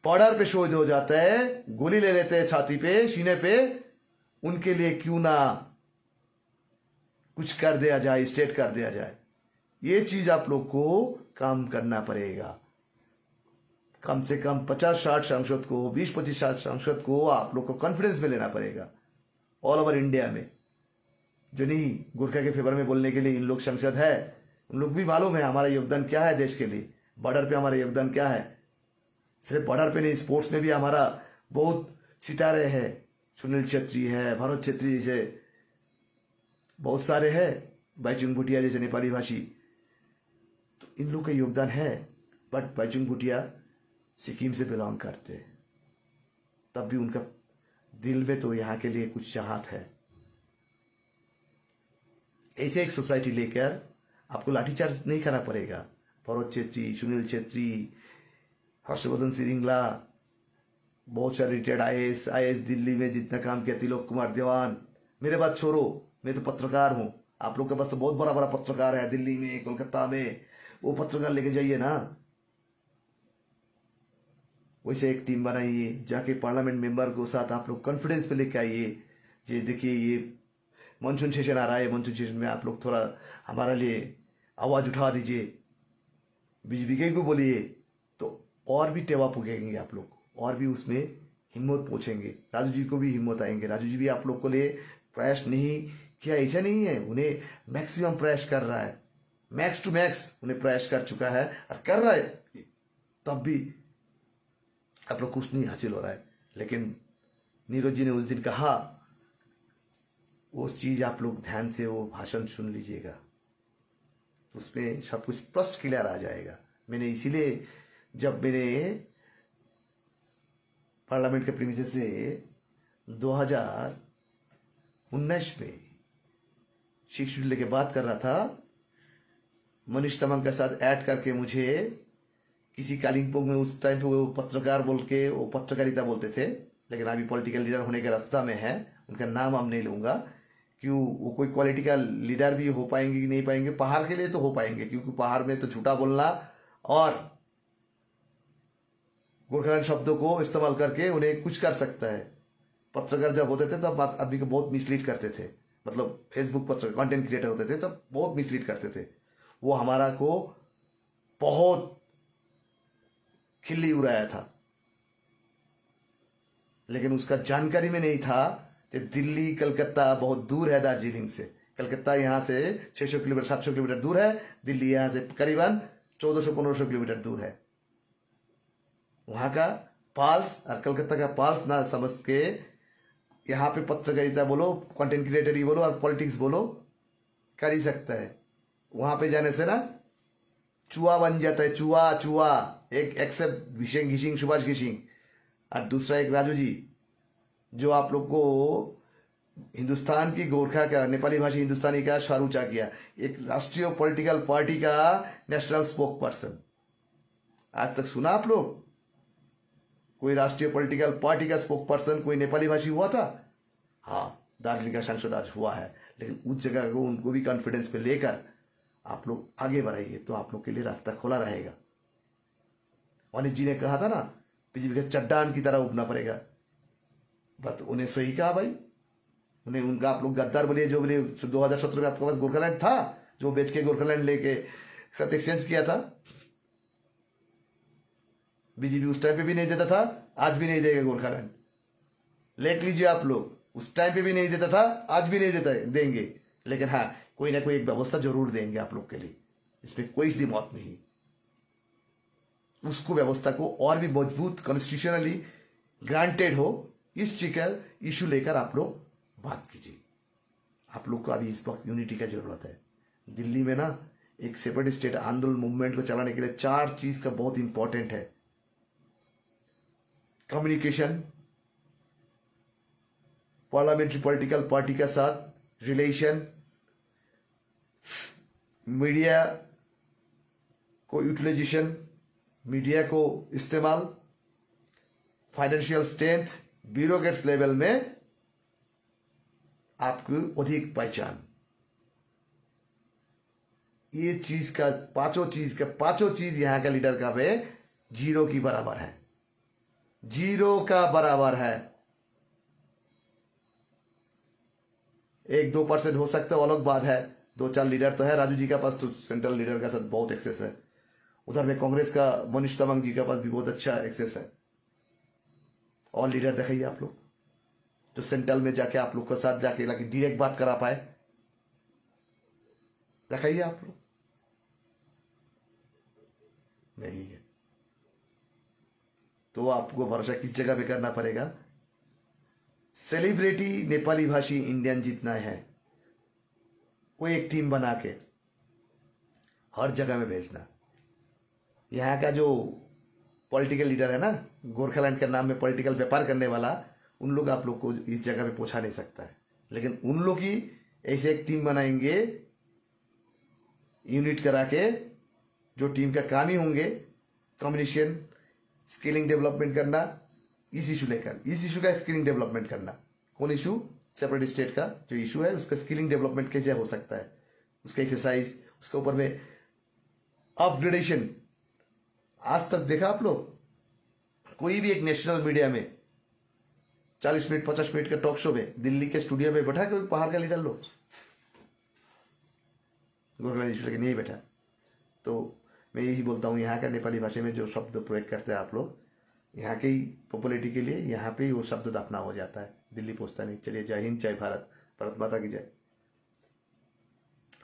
बॉर्डर पे शहीद हो जाता है, गोली ले लेते हैं छाती पे, सीने पे, उनके लिए क्यों ना कुछ कर दिया जाए, स्टेट कर दिया जाए. ये चीज आप लोग को काम करना पड़ेगा. कम से कम 50-60 सांसद को, 20-25 सांसद को आप लोग को कॉन्फिडेंस में लेना पड़ेगा ऑल ओवर इंडिया में. जो नहीं गोरखा के फेवर में बोलने के लिए इन लोग सांसद है, उन लोग भी मालूम है हमारा योगदान क्या है देश के लिए. बॉर्डर पे हमारा योगदान क्या है. सिर्फ बॉर्डर पे नहीं, स्पोर्ट्स में भी हमारा बहुत सितारे हैं. सुनील छेत्री है, भरत छेत्री जैसे बहुत सारे हैं, बाइचुंग भूटिया जैसे नेपाली भाषी. तो इन लोग का योगदान है. बट बाइचुंग भूटिया सिक्किम से बिलोंग करते हैं, तब भी उनका दिल में तो यहाँ के लिए कुछ चाहत है. ऐसे एक सोसाइटी लेकर आपको लाठीचार्ज नहीं करना पड़ेगा. भरत छेत्री, सुनील छेत्री, हर्षवर्धन श्रृंगला, बहुत सारे रिटायर्ड आईएएस दिल्ली में जितना काम किया, तिलोक कुमार देवान. मेरे बात छोड़ो, मैं तो पत्रकार हूं. आप लोग के पास तो बहुत बड़ा बड़ा पत्रकार है दिल्ली में, कोलकाता में. वो पत्रकार लेके जाइए ना. वैसे एक टीम बनाइए, जाके पार्लियामेंट मेंबर को साथ आप लोग कॉन्फिडेंस पे लेके आइए. ये देखिए, ये मानसून सेशन आ रहा है, मानसून सेशन में आप लोग थोड़ा हमारे लिए आवाज उठा दीजिए, बीजेपी को बोलिए, तो और भी टेवा पुगेंगे आप लोग, और भी उसमें हिम्मत पहुंचेंगे. राजू जी को भी हिम्मत आएंगे. राजू जी भी आप लोग को लिए प्रयास नहीं किया ऐसा नहीं है, उन्हें मैक्सिमम प्रयास कर रहा है, मैक्स टू मैक्स उन्हें प्रयास कर चुका है और कर रहा है. तब भी आप लोग कुछ नहीं हासिल हो रहा है. लेकिन नीरज जी ने उस दिन कहा, वो चीज आप लोग ध्यान से वो भाषण सुन लीजिएगा, उसमें सब कुछ स्पष्ट क्लियर आ जाएगा. मैंने इसीलिए जब मैंने पार्लियामेंट के प्रीमिसेस से 2019 में शिक्षक लेके बात कर रहा था, मनीष तमांग के साथ ऐड करके मुझे किसी कालिम्पोंग में उस टाइम पे वो पत्रकार बोल के वो पत्रकारिता बोलते थे, लेकिन अभी पॉलिटिकल लीडर होने के रास्ता में है. उनका नाम हम नहीं लूंगा, क्यों वो कोई क्वालिटी का लीडर भी हो पाएंगे कि नहीं पाएंगे. पहाड़ के लिए तो हो पाएंगे, क्योंकि पहाड़ में तो झूठा बोलना और गोरखालैंड शब्दों को इस्तेमाल करके उन्हें कुछ कर सकता है। पत्रकार जब होते थे तब आदमी को बहुत मिसलीड करते थे, मतलब फेसबुक पत्र कंटेंट क्रिएटर होते थे तब बहुत मिसलीड करते थे। वो हमारा को बहुत खिल्ली उड़ाया था, लेकिन उसका जानकारी में नहीं था कि दिल्ली कलकत्ता बहुत दूर है दार्जिलिंग से। कलकत्ता यहाँ से 600 किलोमीटर 700 किलोमीटर दूर है, दिल्ली यहाँ से करीबन 1400-1500 किलोमीटर दूर है। वहां का पाल्स और कलकत्ता का पाल्स ना समझ के यहाँ पे पत्रकारिता बोलो, कंटेंट क्रिएटर ही बोलो और पॉलिटिक्स बोलो कर ही सकता है। वहां पे जाने से ना चुआ बन जाता है, चुआ चुआ। एक एक्सेप्ट घिशिंग घिशिंग सुभाष घिशिंग और दूसरा एक राजू जी, जो आप लोग को हिंदुस्तान की गोरखा का नेपाली भाषी हिंदुस्तानी का स्वर ऊंचा किया, एक राष्ट्रीय पॉलिटिकल पार्टी का नेशनल स्पोक पर्सन। आज तक सुना आप लोग कोई राष्ट्रीय पॉलिटिकल पार्टी का स्पोक पर्सन कोई नेपाली भाषी हुआ था? हाँ, दार्जिलिंग का सांसद आज हुआ है, लेकिन उस जगह को उनको भी कॉन्फिडेंस पे लेकर आप लोग आगे बढ़ाइए तो आप लोग के लिए रास्ता खुला रहेगा। अनिल जी ने कहा था ना, बीजेपी के चट्टान की तरह उठना पड़ेगा। बात उन्हें सही कहा भाई, उन्हें उनका आप लोग गद्दार बोलिए जो बोलिए। 2017 में आपके पास गोरखालैंड था, जो बेच के गोरखालैंड लेके साथ एक्सचेंज किया था। बीजेपी उस टाइम पे भी नहीं देता था, आज भी नहीं देगा गोरखालैंड। लेख लीजिए आप लोग, उस टाइम पे भी नहीं देता था, आज भी नहीं देता देंगे, लेकिन हाँ कोई ना कोई एक व्यवस्था जरूर देंगे आप लोग के लिए, इसमें कोई दिमाग नहीं। उसको व्यवस्था को और भी मजबूत कॉन्स्टिट्यूशनली ग्रांटेड हो, इस चीज इशू लेकर आप लोग बात कीजिए। आप लोग को अभी इस वक्त यूनिटी का जरूरत है। दिल्ली में ना एक सेपरेट स्टेट आंदोलन मूवमेंट को चलाने के लिए 4 चीज का बहुत इंपॉर्टेंट है। कम्युनिकेशन, पार्लियामेंट्री पॉलिटिकल पार्टी के साथ रिलेशन, मीडिया को यूटिलाइजेशन, मीडिया को इस्तेमाल, फाइनेंशियल स्ट्रेंथ, ब्यूरोक्रेट्स लेवल में आपकी अधिक पहचान। ये चीज का पांचों चीज यहां का लीडर का वे 0 की बराबर है, 0 का बराबर है। 1-2% हो सकता है, अलग बात है। 2-4 लीडर तो है, राजू जी का पास तो सेंट्रल लीडर का साथ बहुत एक्सेस है। उधर में कांग्रेस का मनीष तमंग जी का पास भी बहुत अच्छा एक्सेस है। और लीडर दिखाइए आप लोग जो सेंट्रल में जाके आप लोग के साथ जाके डायरेक्ट बात करा पाए, दिखाइए आप लोग। नहीं है तो आपको भरोसा किस जगह पे करना पड़ेगा? सेलिब्रिटी नेपाली भाषी इंडियन जितना है वो एक टीम बना के हर जगह में भेजना। यहाँ का जो पॉलिटिकल लीडर है ना, गोरखालैंड के नाम में पॉलिटिकल व्यापार करने वाला, उन लोग आप लोग को इस जगह पे पहुंचा नहीं सकता है। लेकिन उन लोग की ऐसे एक टीम बनाएंगे यूनिट करा के, जो टीम का काम ही होंगे कम्युनिकेशन, स्किलिंग डेवलपमेंट करना, इस इशू लेकर, इस इशू का स्किलिंग डेवलपमेंट करना। कौन इशू? सेपरेट स्टेट का जो इशू है उसका स्किलिंग डेवलपमेंट कैसे हो सकता है, उसका एक्सरसाइज, उसके ऊपर में अपग्रेडेशन। आज तक देखा आप लोग कोई भी एक नेशनल मीडिया में 40 मिनट 50 मिनट के टॉक शो में दिल्ली के स्टूडियो में बैठा कोई बाहर का लीडर लोग? गोरखालैंड इशू लेके नहीं बैठा। तो मैं यही बोलता हूँ, यहाँ का नेपाली भाषा में जो शब्द प्रयोग करते हैं आप लोग, यहाँ की पॉपुलरिटी के लिए यहाँ पे ही वो शब्द दफना हो जाता है, दिल्ली पहुंचता नहीं। चलिए, जय हिंद, जय भारत, भारत माता की जय।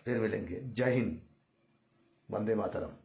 फिर मिलेंगे। जय हिंद, वंदे मातरम।